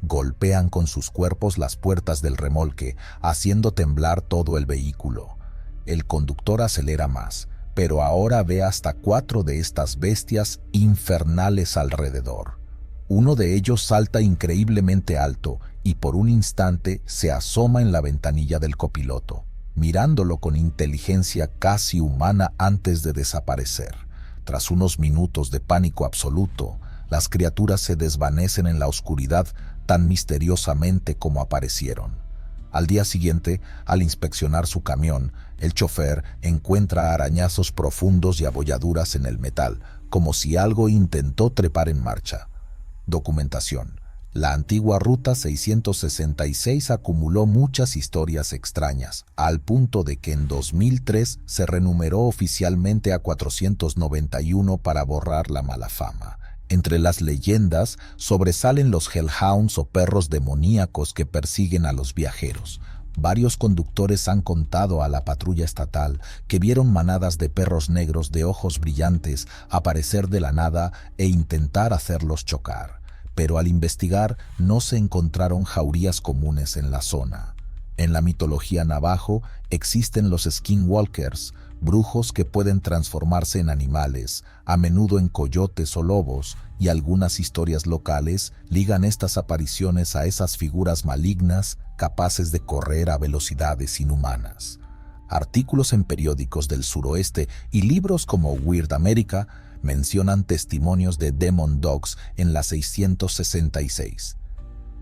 Golpean con sus cuerpos las puertas del remolque, haciendo temblar todo el vehículo. El conductor acelera más, pero ahora ve hasta 4 de estas bestias infernales alrededor. Uno de ellos salta increíblemente alto y por un instante se asoma en la ventanilla del copiloto, mirándolo con inteligencia casi humana antes de desaparecer. Tras unos minutos de pánico absoluto, las criaturas se desvanecen en la oscuridad tan misteriosamente como aparecieron. Al día siguiente, al inspeccionar su camión, el chofer encuentra arañazos profundos y abolladuras en el metal, como si algo intentó trepar en marcha. Documentación. La antigua Ruta 666 acumuló muchas historias extrañas, al punto de que en 2003 se renumeró oficialmente a 491 para borrar la mala fama. Entre las leyendas sobresalen los hellhounds o perros demoníacos que persiguen a los viajeros. Varios conductores han contado a la patrulla estatal que vieron manadas de perros negros de ojos brillantes aparecer de la nada e intentar hacerlos chocar. Pero al investigar no se encontraron jaurías comunes en la zona. En la mitología navajo existen los skinwalkers, brujos que pueden transformarse en animales, a menudo en coyotes o lobos, y algunas historias locales ligan estas apariciones a esas figuras malignas capaces de correr a velocidades inhumanas. Artículos en periódicos del suroeste y libros como Weird America mencionan testimonios de Demon Dogs en la 666.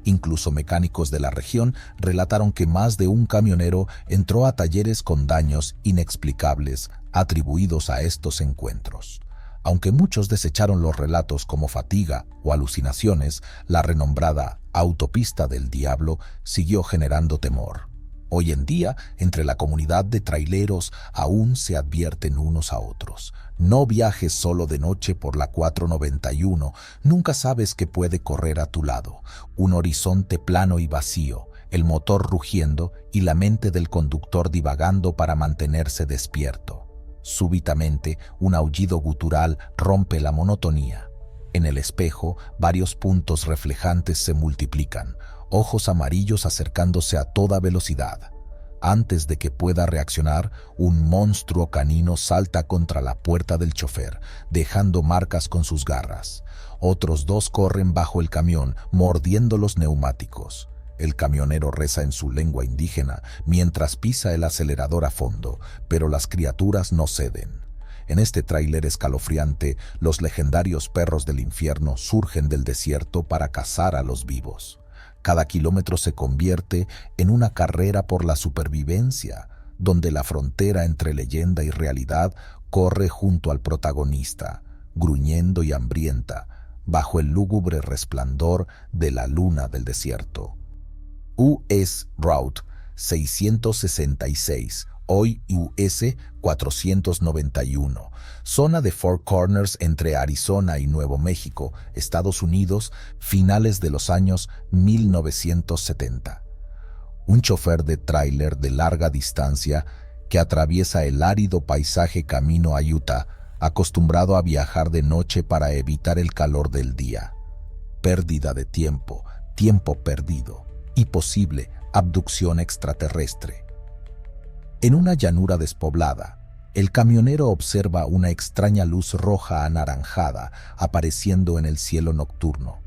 Incluso mecánicos de la región relataron que más de un camionero entró a talleres con daños inexplicables atribuidos a estos encuentros. Aunque muchos desecharon los relatos como fatiga o alucinaciones, la renombrada Autopista del Diablo siguió generando temor. Hoy en día, entre la comunidad de traileros aún se advierten unos a otros. No viajes solo de noche por la 491, nunca sabes qué puede correr a tu lado. Un horizonte plano y vacío, el motor rugiendo y la mente del conductor divagando para mantenerse despierto. Súbitamente, un aullido gutural rompe la monotonía. En el espejo, varios puntos reflejantes se multiplican, ojos amarillos acercándose a toda velocidad. Antes de que pueda reaccionar, un monstruo canino salta contra la puerta del chofer, dejando marcas con sus garras. Otros dos corren bajo el camión, mordiendo los neumáticos. El camionero reza en su lengua indígena mientras pisa el acelerador a fondo, pero las criaturas no ceden. En este tráiler escalofriante, los legendarios perros del infierno surgen del desierto para cazar a los vivos. Cada kilómetro se convierte en una carrera por la supervivencia, donde la frontera entre leyenda y realidad corre junto al protagonista, gruñendo y hambrienta, bajo el lúgubre resplandor de la luna del desierto. US Route 666, hoy US 491, zona de Four Corners entre Arizona y Nuevo México, Estados Unidos, finales de los años 1970. Un chofer de tráiler de larga distancia que atraviesa el árido paisaje camino a Utah, acostumbrado a viajar de noche para evitar el calor del día. Pérdida de tiempo, tiempo perdido y posible abducción extraterrestre. En una llanura despoblada, el camionero observa una extraña luz roja anaranjada apareciendo en el cielo nocturno.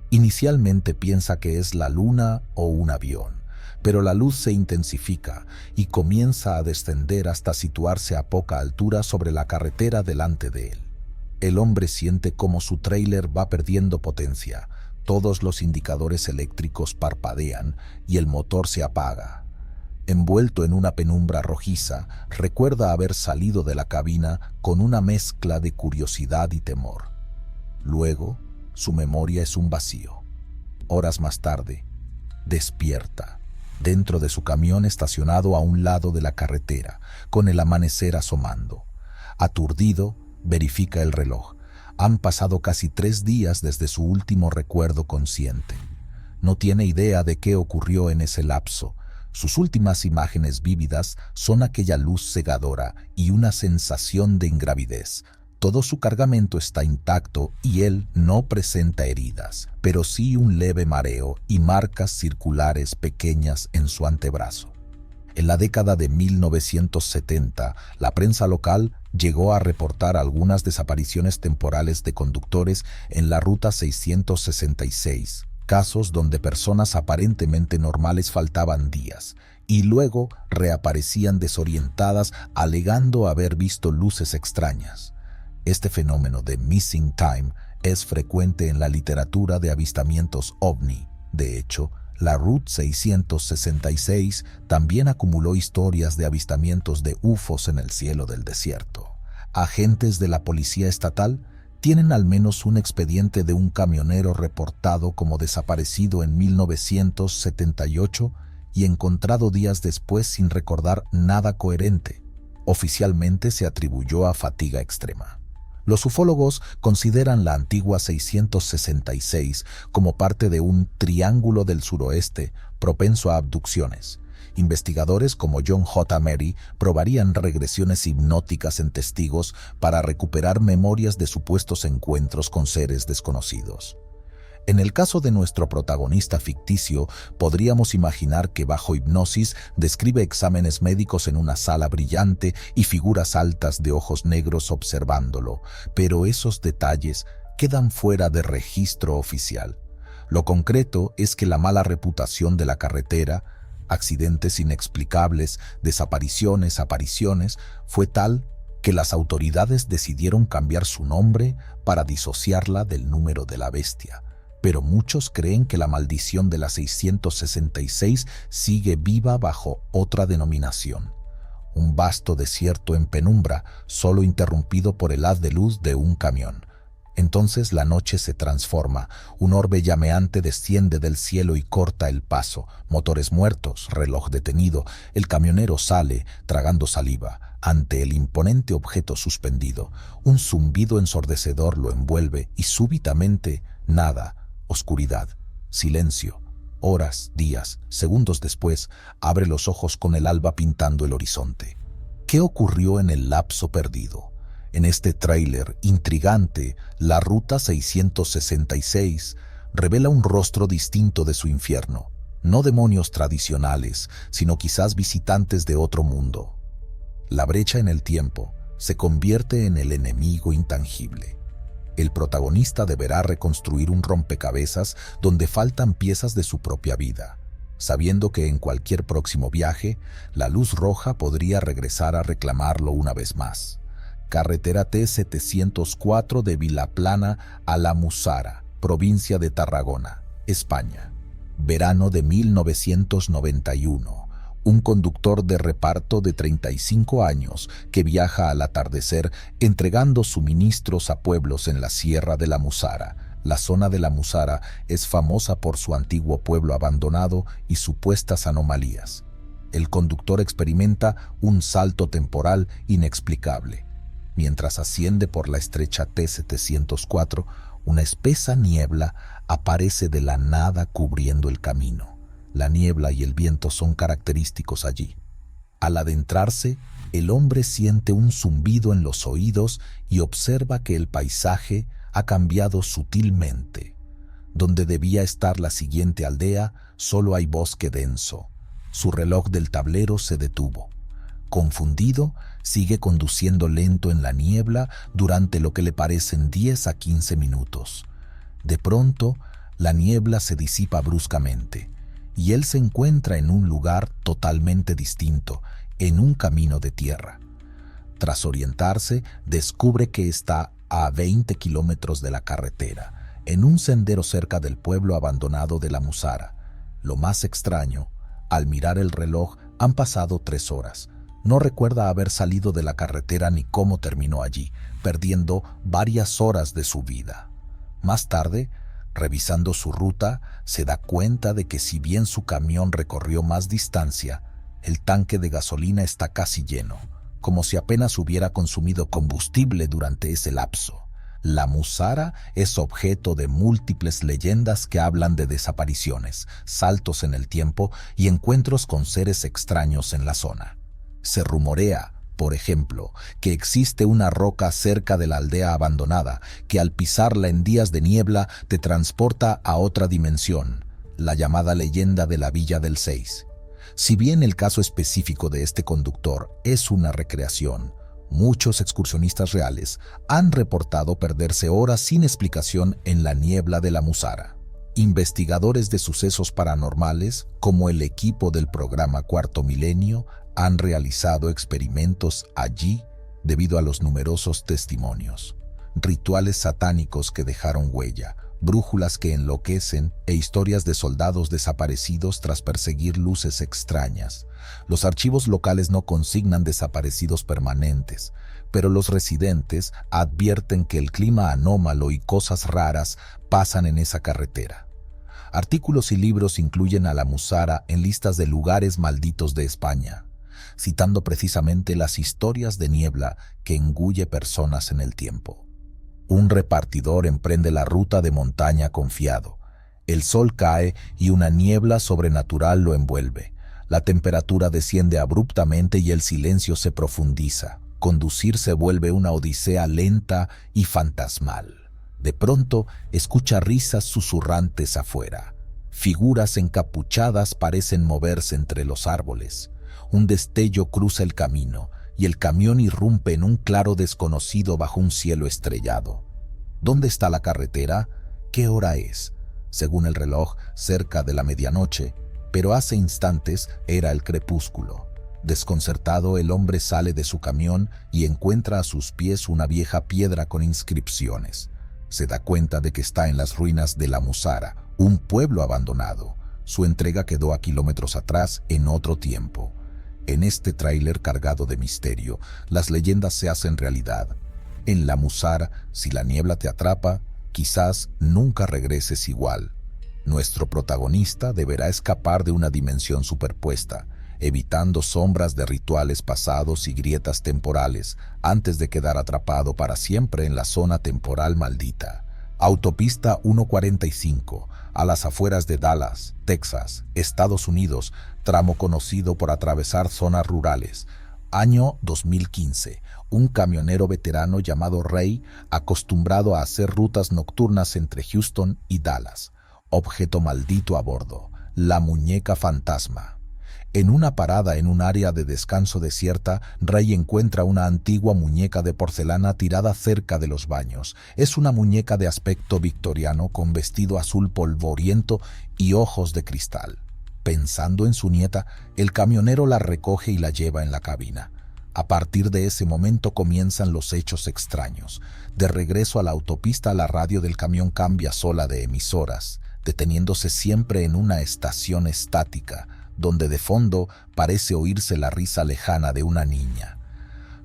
Inicialmente piensa que es la luna o un avión, pero la luz se intensifica y comienza a descender hasta situarse a poca altura sobre la carretera delante de él. El hombre siente cómo su tráiler va perdiendo potencia, todos los indicadores eléctricos parpadean y el motor se apaga. Envuelto en una penumbra rojiza, recuerda haber salido de la cabina con una mezcla de curiosidad y temor. Luego, su memoria es un vacío. Horas más tarde, despierta, dentro de su camión estacionado a un lado de la carretera, con el amanecer asomando. Aturdido, verifica el reloj. Han pasado casi 3 días desde su último recuerdo consciente. No tiene idea de qué ocurrió en ese lapso. Sus últimas imágenes vívidas son aquella luz cegadora y una sensación de ingravidez. Todo su cargamento está intacto y él no presenta heridas, pero sí un leve mareo y marcas circulares pequeñas en su antebrazo. En la década de 1970, la prensa local llegó a reportar algunas desapariciones temporales de conductores en la Ruta 666, casos donde personas aparentemente normales faltaban días y luego reaparecían desorientadas alegando haber visto luces extrañas. Este fenómeno de missing time es frecuente en la literatura de avistamientos ovni. De hecho, La Route 666 también acumuló historias de avistamientos de UFOs en el cielo del desierto. Agentes de la policía estatal tienen al menos un expediente de un camionero reportado como desaparecido en 1978 y encontrado días después sin recordar nada coherente. Oficialmente se atribuyó a fatiga extrema. Los ufólogos consideran la antigua 666 como parte de un triángulo del suroeste propenso a abducciones. Investigadores como John J. Mary probarían regresiones hipnóticas en testigos para recuperar memorias de supuestos encuentros con seres desconocidos. En el caso de nuestro protagonista ficticio, podríamos imaginar que bajo hipnosis describe exámenes médicos en una sala brillante y figuras altas de ojos negros observándolo, pero esos detalles quedan fuera de registro oficial. Lo concreto es que la mala reputación de la carretera, accidentes inexplicables, desapariciones, apariciones, fue tal que las autoridades decidieron cambiar su nombre para disociarla del número de la bestia. Pero muchos creen que la maldición de la 666 sigue viva bajo otra denominación. Un vasto desierto en penumbra, solo interrumpido por el haz de luz de un camión. Entonces la noche se transforma, un orbe llameante desciende del cielo y corta el paso, motores muertos, reloj detenido, el camionero sale, tragando saliva, ante el imponente objeto suspendido. Un zumbido ensordecedor lo envuelve y súbitamente nada. Oscuridad, silencio, horas, días, segundos después, abre los ojos con el alba pintando el horizonte. ¿Qué ocurrió en el lapso perdido? En este tráiler intrigante, la Ruta 666 revela un rostro distinto de su infierno. No demonios tradicionales, sino quizás visitantes de otro mundo. La brecha en el tiempo se convierte en el enemigo intangible. El protagonista deberá reconstruir un rompecabezas donde faltan piezas de su propia vida, sabiendo que en cualquier próximo viaje, la luz roja podría regresar a reclamarlo una vez más. Carretera T-704 de Vilaplana a La Musara, provincia de Tarragona, España. Verano de 1991. Un conductor de reparto de 35 años que viaja al atardecer entregando suministros a pueblos en la Sierra de la Musara. La zona de la Musara es famosa por su antiguo pueblo abandonado y supuestas anomalías. El conductor experimenta un salto temporal inexplicable. Mientras asciende por la estrecha T-704, una espesa niebla aparece de la nada cubriendo el camino. La niebla y el viento son característicos allí. Al adentrarse, el hombre siente un zumbido en los oídos y observa que el paisaje ha cambiado sutilmente. Donde debía estar la siguiente aldea, solo hay bosque denso. Su reloj del tablero se detuvo. Confundido, sigue conduciendo lento en la niebla durante lo que le parecen 10 a 15 minutos. De pronto, la niebla se disipa bruscamente y él se encuentra en un lugar totalmente distinto, en un camino de tierra. Tras orientarse, descubre que está a 20 kilómetros de la carretera, en un sendero cerca del pueblo abandonado de La Musara. Lo más extraño, al mirar el reloj, han pasado 3 horas. No recuerda haber salido de la carretera ni cómo terminó allí, perdiendo varias horas de su vida. Más tarde, revisando su ruta, se da cuenta de que si bien su camión recorrió más distancia, el tanque de gasolina está casi lleno, como si apenas hubiera consumido combustible durante ese lapso. La Musara es objeto de múltiples leyendas que hablan de desapariciones, saltos en el tiempo y encuentros con seres extraños en la zona. Se rumorea, por ejemplo, que existe una roca cerca de la aldea abandonada que al pisarla en días de niebla te transporta a otra dimensión, la llamada leyenda de la Villa del Seis. Si bien el caso específico de este conductor es una recreación, muchos excursionistas reales han reportado perderse horas sin explicación en la niebla de la Musara. Investigadores de sucesos paranormales, como el equipo del programa Cuarto Milenio, han realizado experimentos allí debido a los numerosos testimonios. Rituales satánicos que dejaron huella, brújulas que enloquecen e historias de soldados desaparecidos tras perseguir luces extrañas. Los archivos locales no consignan desaparecidos permanentes, pero los residentes advierten que el clima anómalo y cosas raras pasan en esa carretera. Artículos y libros incluyen a la Musara en listas de lugares malditos de España, citando precisamente las historias de niebla que engulle personas en el tiempo. Un repartidor emprende la ruta de montaña confiado. El sol cae y una niebla sobrenatural lo envuelve. La temperatura desciende abruptamente y el silencio se profundiza. Conducir se vuelve una odisea lenta y fantasmal. De pronto, escucha risas susurrantes afuera. Figuras encapuchadas parecen moverse entre los árboles. Un destello cruza el camino y el camión irrumpe en un claro desconocido bajo un cielo estrellado. ¿Dónde está la carretera? ¿Qué hora es? Según el reloj, cerca de la medianoche, pero hace instantes era el crepúsculo. Desconcertado, el hombre sale de su camión y encuentra a sus pies una vieja piedra con inscripciones. Se da cuenta de que está en las ruinas de la Musara, un pueblo abandonado. Su entrega quedó a kilómetros atrás en otro tiempo. En este tráiler cargado de misterio, las leyendas se hacen realidad. En la Musara, si la niebla te atrapa, quizás nunca regreses igual. Nuestro protagonista deberá escapar de una dimensión superpuesta, evitando sombras de rituales pasados y grietas temporales, antes de quedar atrapado para siempre en la zona temporal maldita. Autopista 145, a las afueras de Dallas, Texas, Estados Unidos, tramo conocido por atravesar zonas rurales. Año 2015. Un camionero veterano llamado Ray, acostumbrado a hacer rutas nocturnas entre Houston y Dallas. Objeto maldito a bordo: la muñeca fantasma. En una parada en un área de descanso desierta, Ray encuentra una antigua muñeca de porcelana tirada cerca de los baños. Es una muñeca de aspecto victoriano con vestido azul polvoriento y ojos de cristal. Pensando en su nieta, el camionero la recoge y la lleva en la cabina. A partir de ese momento comienzan los hechos extraños. De regreso a la autopista, la radio del camión cambia sola de emisoras, deteniéndose siempre en una estación estática, donde de fondo parece oírse la risa lejana de una niña.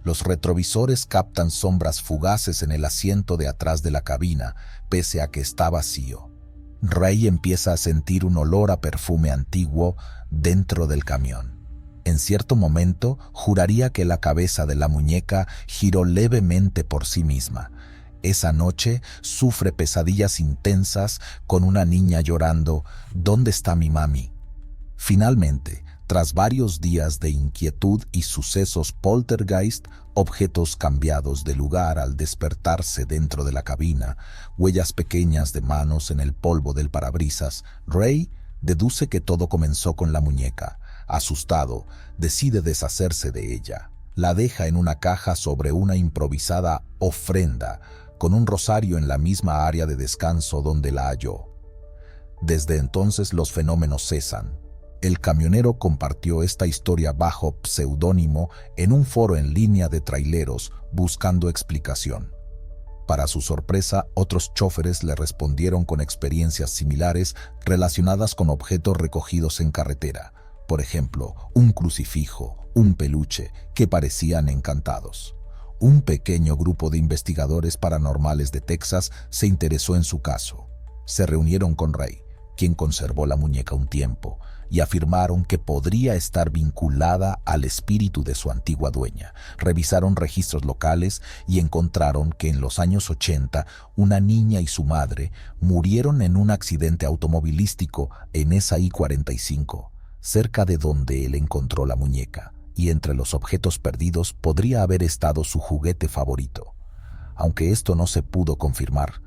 Los retrovisores captan sombras fugaces en el asiento de atrás de la cabina, pese a que está vacío. Ray empieza a sentir un olor a perfume antiguo dentro del camión. En cierto momento, juraría que la cabeza de la muñeca giró levemente por sí misma. Esa noche sufre pesadillas intensas con una niña llorando: ¿dónde está mi mami? Finalmente, tras varios días de inquietud y sucesos poltergeist, objetos cambiados de lugar al despertarse dentro de la cabina, huellas pequeñas de manos en el polvo del parabrisas, Ray deduce que todo comenzó con la muñeca. Asustado, decide deshacerse de ella. La deja en una caja sobre una improvisada ofrenda, con un rosario en la misma área de descanso donde la halló. Desde entonces los fenómenos cesan. El camionero compartió esta historia bajo pseudónimo en un foro en línea de traileros buscando explicación. Para su sorpresa, otros chóferes le respondieron con experiencias similares relacionadas con objetos recogidos en carretera. Por ejemplo, un crucifijo, un peluche, que parecían encantados. Un pequeño grupo de investigadores paranormales de Texas se interesó en su caso. Se reunieron con Ray, quien conservó la muñeca un tiempo, y afirmaron que podría estar vinculada al espíritu de su antigua dueña. Revisaron registros locales y encontraron que en los años 80 una niña y su madre murieron en un accidente automovilístico en esa I-45, cerca de donde él encontró la muñeca, y entre los objetos perdidos podría haber estado su juguete favorito. Aunque esto no se pudo confirmar,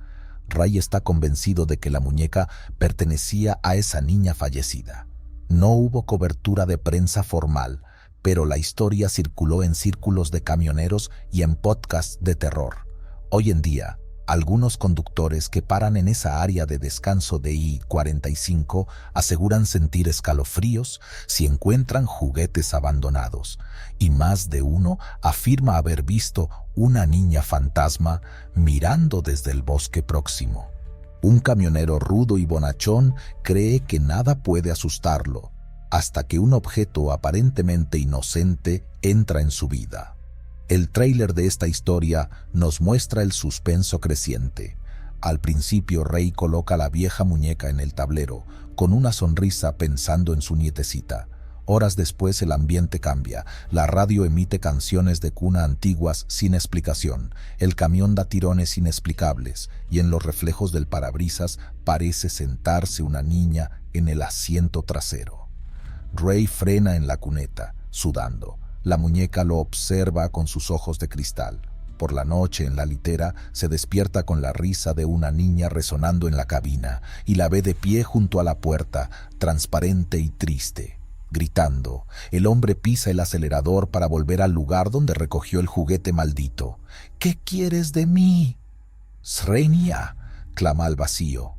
Ray está convencido de que la muñeca pertenecía a esa niña fallecida. No hubo cobertura de prensa formal, pero la historia circuló en círculos de camioneros y en podcasts de terror. Hoy en día, algunos conductores que paran en esa área de descanso de I-45 aseguran sentir escalofríos si encuentran juguetes abandonados, y más de uno afirma haber visto una niña fantasma mirando desde el bosque próximo. Un camionero rudo y bonachón cree que nada puede asustarlo, hasta que un objeto aparentemente inocente entra en su vida. El tráiler de esta historia nos muestra el suspenso creciente. Al principio, Ray coloca la vieja muñeca en el tablero, con una sonrisa pensando en su nietecita. Horas después el ambiente cambia. La radio emite canciones de cuna antiguas sin explicación. El camión da tirones inexplicables y en los reflejos del parabrisas parece sentarse una niña en el asiento trasero. Ray frena en la cuneta, sudando. La muñeca lo observa con sus ojos de cristal. Por la noche, en la litera, se despierta con la risa de una niña resonando en la cabina y la ve de pie junto a la puerta, transparente y triste. Gritando, el hombre pisa el acelerador para volver al lugar donde recogió el juguete maldito. «¿Qué quieres de mí?» «Srenia», clama al vacío.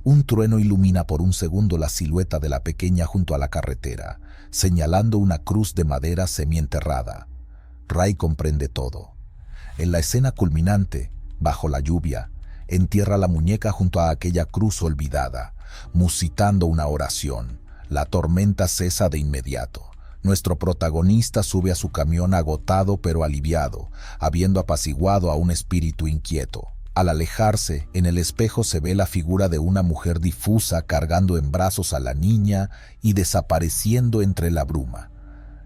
Un trueno ilumina por un segundo la silueta de la pequeña junto a la carretera, señalando una cruz de madera semienterrada. Ray comprende todo. En la escena culminante, bajo la lluvia, entierra la muñeca junto a aquella cruz olvidada, musitando una oración. La tormenta cesa de inmediato. Nuestro protagonista sube a su camión agotado pero aliviado, habiendo apaciguado a un espíritu inquieto. Al alejarse, en el espejo se ve la figura de una mujer difusa cargando en brazos a la niña y desapareciendo entre la bruma.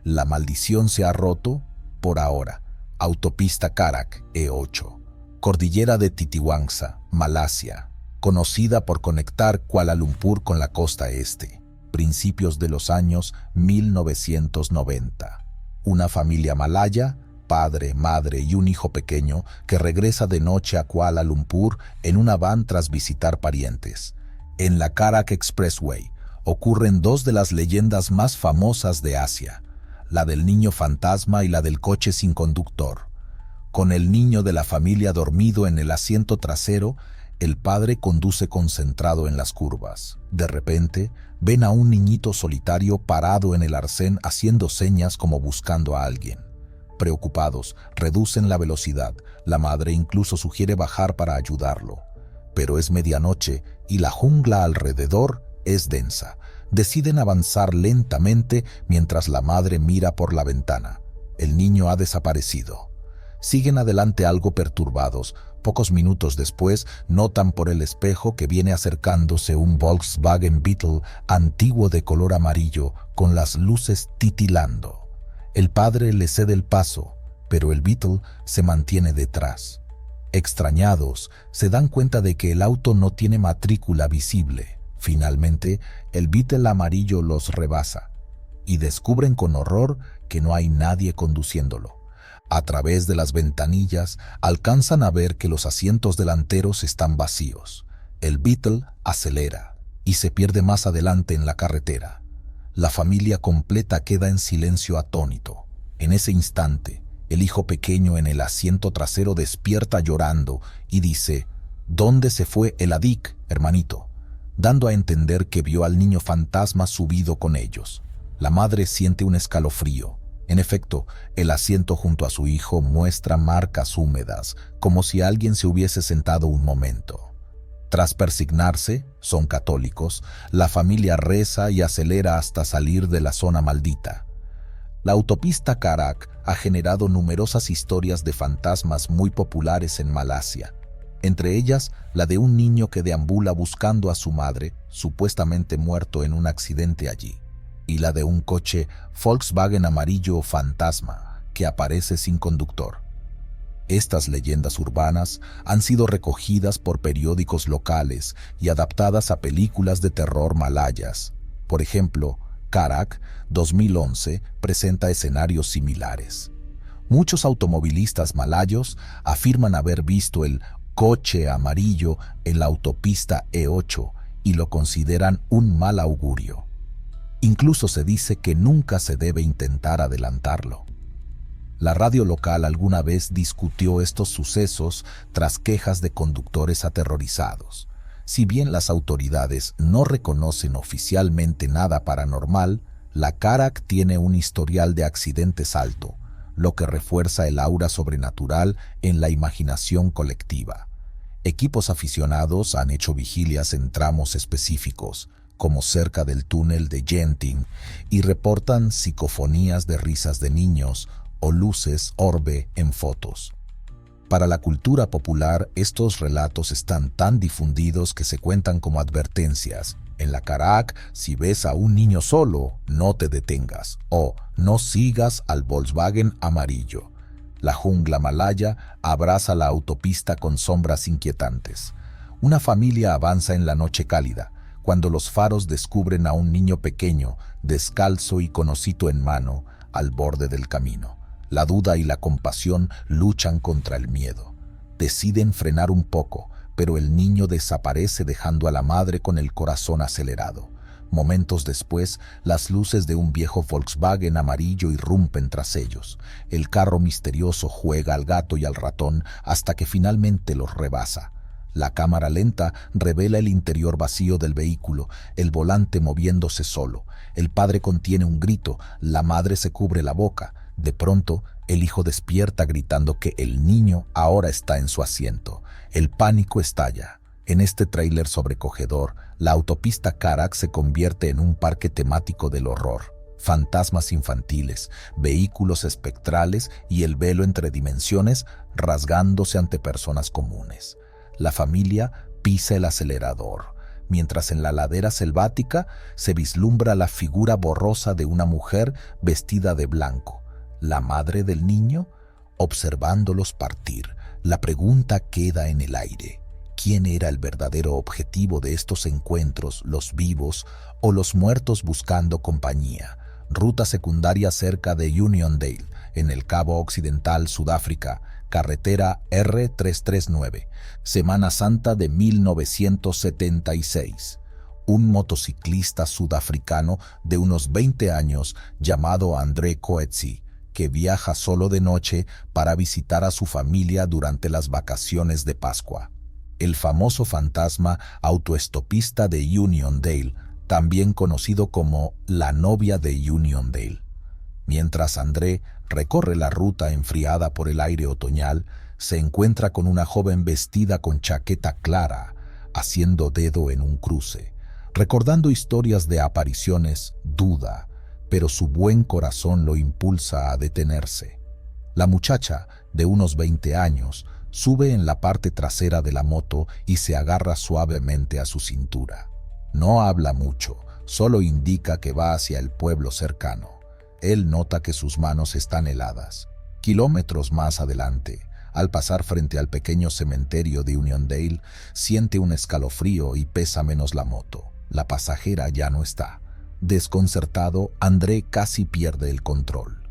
La maldición se ha roto, por ahora. Autopista Karak, E8. Cordillera de Titiwangsa, Malasia, conocida por conectar Kuala Lumpur con la costa este. Principios de los años 1990. Una familia malaya, padre, madre y un hijo pequeño, que regresa de noche a Kuala Lumpur en una van tras visitar parientes. En la Karak Expressway ocurren dos de las leyendas más famosas de Asia, la del niño fantasma y la del coche sin conductor. Con el niño de la familia dormido en el asiento trasero, el padre conduce concentrado en las curvas. De repente, ven a un niñito solitario parado en el arcén haciendo señas como buscando a alguien. Preocupados, reducen la velocidad. La madre incluso sugiere bajar para ayudarlo. Pero es medianoche y la jungla alrededor es densa. Deciden avanzar lentamente mientras la madre mira por la ventana. El niño ha desaparecido. Siguen adelante algo perturbados. Pocos minutos después, notan por el espejo que viene acercándose un Volkswagen Beetle antiguo de color amarillo con las luces titilando. El padre le cede el paso, pero el Beetle se mantiene detrás. Extrañados, se dan cuenta de que el auto no tiene matrícula visible. Finalmente, el Beetle amarillo los rebasa y descubren con horror que no hay nadie conduciéndolo. A través de las ventanillas alcanzan a ver que los asientos delanteros están vacíos. El Beetle acelera y se pierde más adelante en la carretera. La familia completa queda en silencio atónito. En ese instante, el hijo pequeño en el asiento trasero despierta llorando y dice: «¿Dónde se fue el Adik, hermanito?», dando a entender que vio al niño fantasma subido con ellos. La madre siente un escalofrío. En efecto, el asiento junto a su hijo muestra marcas húmedas, como si alguien se hubiese sentado un momento. Tras persignarse, son católicos, la familia reza y acelera hasta salir de la zona maldita. La autopista Karak ha generado numerosas historias de fantasmas muy populares en Malasia, entre ellas la de un niño que deambula buscando a su madre, supuestamente muerto en un accidente allí, y la de un coche Volkswagen amarillo fantasma que aparece sin conductor. Estas leyendas urbanas han sido recogidas por periódicos locales y adaptadas a películas de terror malayas. Por ejemplo, Karak 2011 presenta escenarios similares. Muchos automovilistas malayos afirman haber visto el coche amarillo en la autopista E8 y lo consideran un mal augurio. Incluso se dice que nunca se debe intentar adelantarlo. La radio local alguna vez discutió estos sucesos tras quejas de conductores aterrorizados. Si bien las autoridades no reconocen oficialmente nada paranormal, la Karak tiene un historial de accidentes alto, lo que refuerza el aura sobrenatural en la imaginación colectiva. Equipos aficionados han hecho vigilias en tramos específicos, como cerca del túnel de Genting, y reportan psicofonías de risas de niños o luces orbe en fotos. Para la cultura popular, estos relatos están tan difundidos que se cuentan como advertencias. En la Carac, si ves a un niño solo, no te detengas, o no sigas al Volkswagen amarillo. La jungla malaya abraza la autopista con sombras inquietantes. Una familia avanza en la noche cálida, cuando los faros descubren a un niño pequeño, descalzo y con osito en mano, al borde del camino. La duda y la compasión luchan contra el miedo. Deciden frenar un poco, pero el niño desaparece dejando a la madre con el corazón acelerado. Momentos después, las luces de un viejo Volkswagen amarillo irrumpen tras ellos. El carro misterioso juega al gato y al ratón hasta que finalmente los rebasa. La cámara lenta revela el interior vacío del vehículo, el volante moviéndose solo. El padre contiene un grito, la madre se cubre la boca. De pronto, el hijo despierta gritando que el niño ahora está en su asiento. El pánico estalla. En este tráiler sobrecogedor, la autopista Carac se convierte en un parque temático del horror. Fantasmas infantiles, vehículos espectrales y el velo entre dimensiones rasgándose ante personas comunes. La familia pisa el acelerador, mientras en la ladera selvática se vislumbra la figura borrosa de una mujer vestida de blanco. La madre del niño, observándolos partir. La pregunta queda en el aire. ¿Quién era el verdadero objetivo de estos encuentros, los vivos o los muertos buscando compañía? Ruta secundaria cerca de Uniondale, en el Cabo Occidental, Sudáfrica, carretera R339, Semana Santa de 1976. Un motociclista sudafricano de unos 20 años llamado André Coetzee, que viaja solo de noche para visitar a su familia durante las vacaciones de Pascua. El famoso fantasma autoestopista de Uniondale, también conocido como la novia de Uniondale. Mientras André recorre la ruta enfriada por el aire otoñal, se encuentra con una joven vestida con chaqueta clara, haciendo dedo en un cruce. Recordando historias de apariciones, duda, pero su buen corazón lo impulsa a detenerse. La muchacha, de unos 20 años, sube en la parte trasera de la moto y se agarra suavemente a su cintura. No habla mucho, solo indica que va hacia el pueblo cercano. Él nota que sus manos están heladas. Kilómetros más adelante, al pasar frente al pequeño cementerio de Uniondale, siente un escalofrío y pesa menos la moto. La pasajera ya no está. Desconcertado, André casi pierde el control.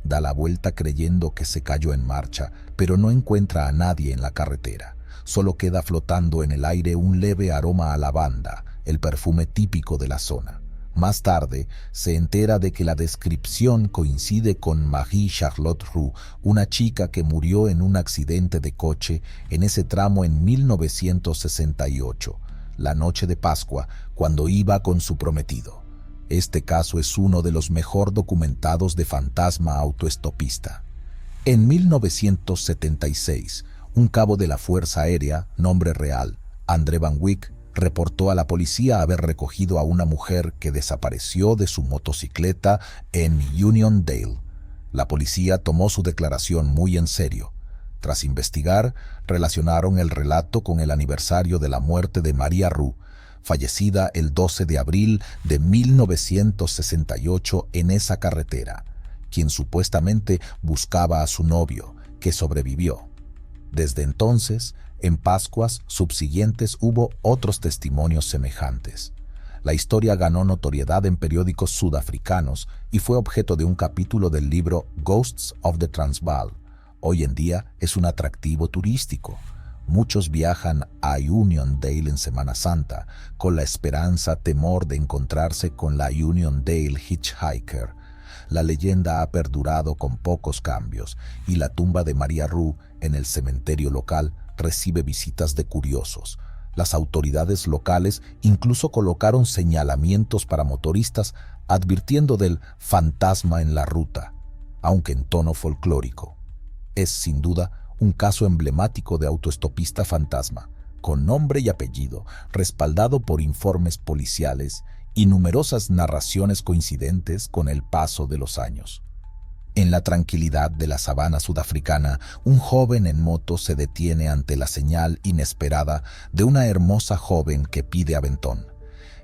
Da la vuelta creyendo que se cayó en marcha, pero no encuentra a nadie en la carretera. Solo queda flotando en el aire un leve aroma a lavanda, el perfume típico de la zona. Más tarde, se entera de que la descripción coincide con Marie-Charlotte Roux, una chica que murió en un accidente de coche en ese tramo en 1968, la noche de Pascua, cuando iba con su prometido. Este caso es uno de los mejor documentados de fantasma autoestopista. En 1976, un cabo de la Fuerza Aérea, nombre real, André Van Wyck, reportó a la policía haber recogido a una mujer que desapareció de su motocicleta en Uniondale. La policía tomó su declaración muy en serio. Tras investigar, relacionaron el relato con el aniversario de la muerte de Maria Roux, fallecida el 12 de abril de 1968 en esa carretera, quien supuestamente buscaba a su novio, que sobrevivió. Desde entonces, en Pascuas subsiguientes hubo otros testimonios semejantes. La historia ganó notoriedad en periódicos sudafricanos y fue objeto de un capítulo del libro Ghosts of the Transvaal. Hoy en día es un atractivo turístico. Muchos viajan a Uniondale en Semana Santa con la esperanza, temor de encontrarse con la Uniondale Hitchhiker. La leyenda ha perdurado con pocos cambios y la tumba de Maria Roux en el cementerio local recibe visitas de curiosos. Las autoridades locales incluso colocaron señalamientos para motoristas advirtiendo del fantasma en la ruta, aunque en tono folclórico. Es sin duda un caso emblemático de autoestopista fantasma, con nombre y apellido, respaldado por informes policiales y numerosas narraciones coincidentes con el paso de los años. En la tranquilidad de la sabana sudafricana, un joven en moto se detiene ante la señal inesperada de una hermosa joven que pide aventón.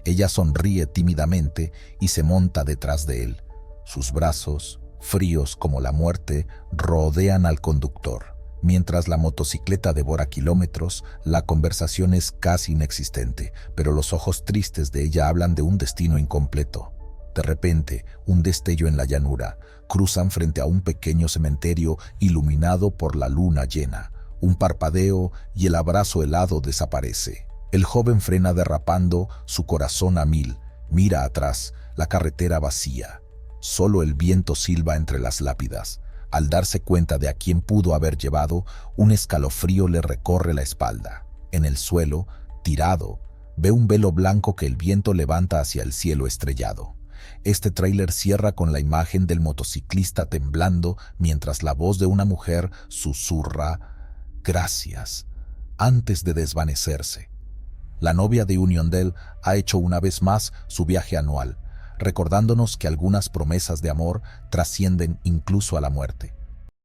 Ella sonríe tímidamente y se monta detrás de él. Sus brazos, fríos como la muerte, rodean al conductor. Mientras la motocicleta devora kilómetros, la conversación es casi inexistente, pero los ojos tristes de ella hablan de un destino incompleto. De repente, un destello en la llanura. Cruzan frente a un pequeño cementerio iluminado por la luna llena. Un parpadeo y el abrazo helado desaparece. El joven frena derrapando, su corazón a mil. Mira atrás, la carretera vacía. Solo el viento silba entre las lápidas. Al darse cuenta de a quién pudo haber llevado, un escalofrío le recorre la espalda. En el suelo, tirado, ve un velo blanco que el viento levanta hacia el cielo estrellado. Este tráiler cierra con la imagen del motociclista temblando mientras la voz de una mujer susurra «Gracias», antes de desvanecerse. La novia de Uniondale ha hecho una vez más su viaje anual, recordándonos que algunas promesas de amor trascienden incluso a la muerte.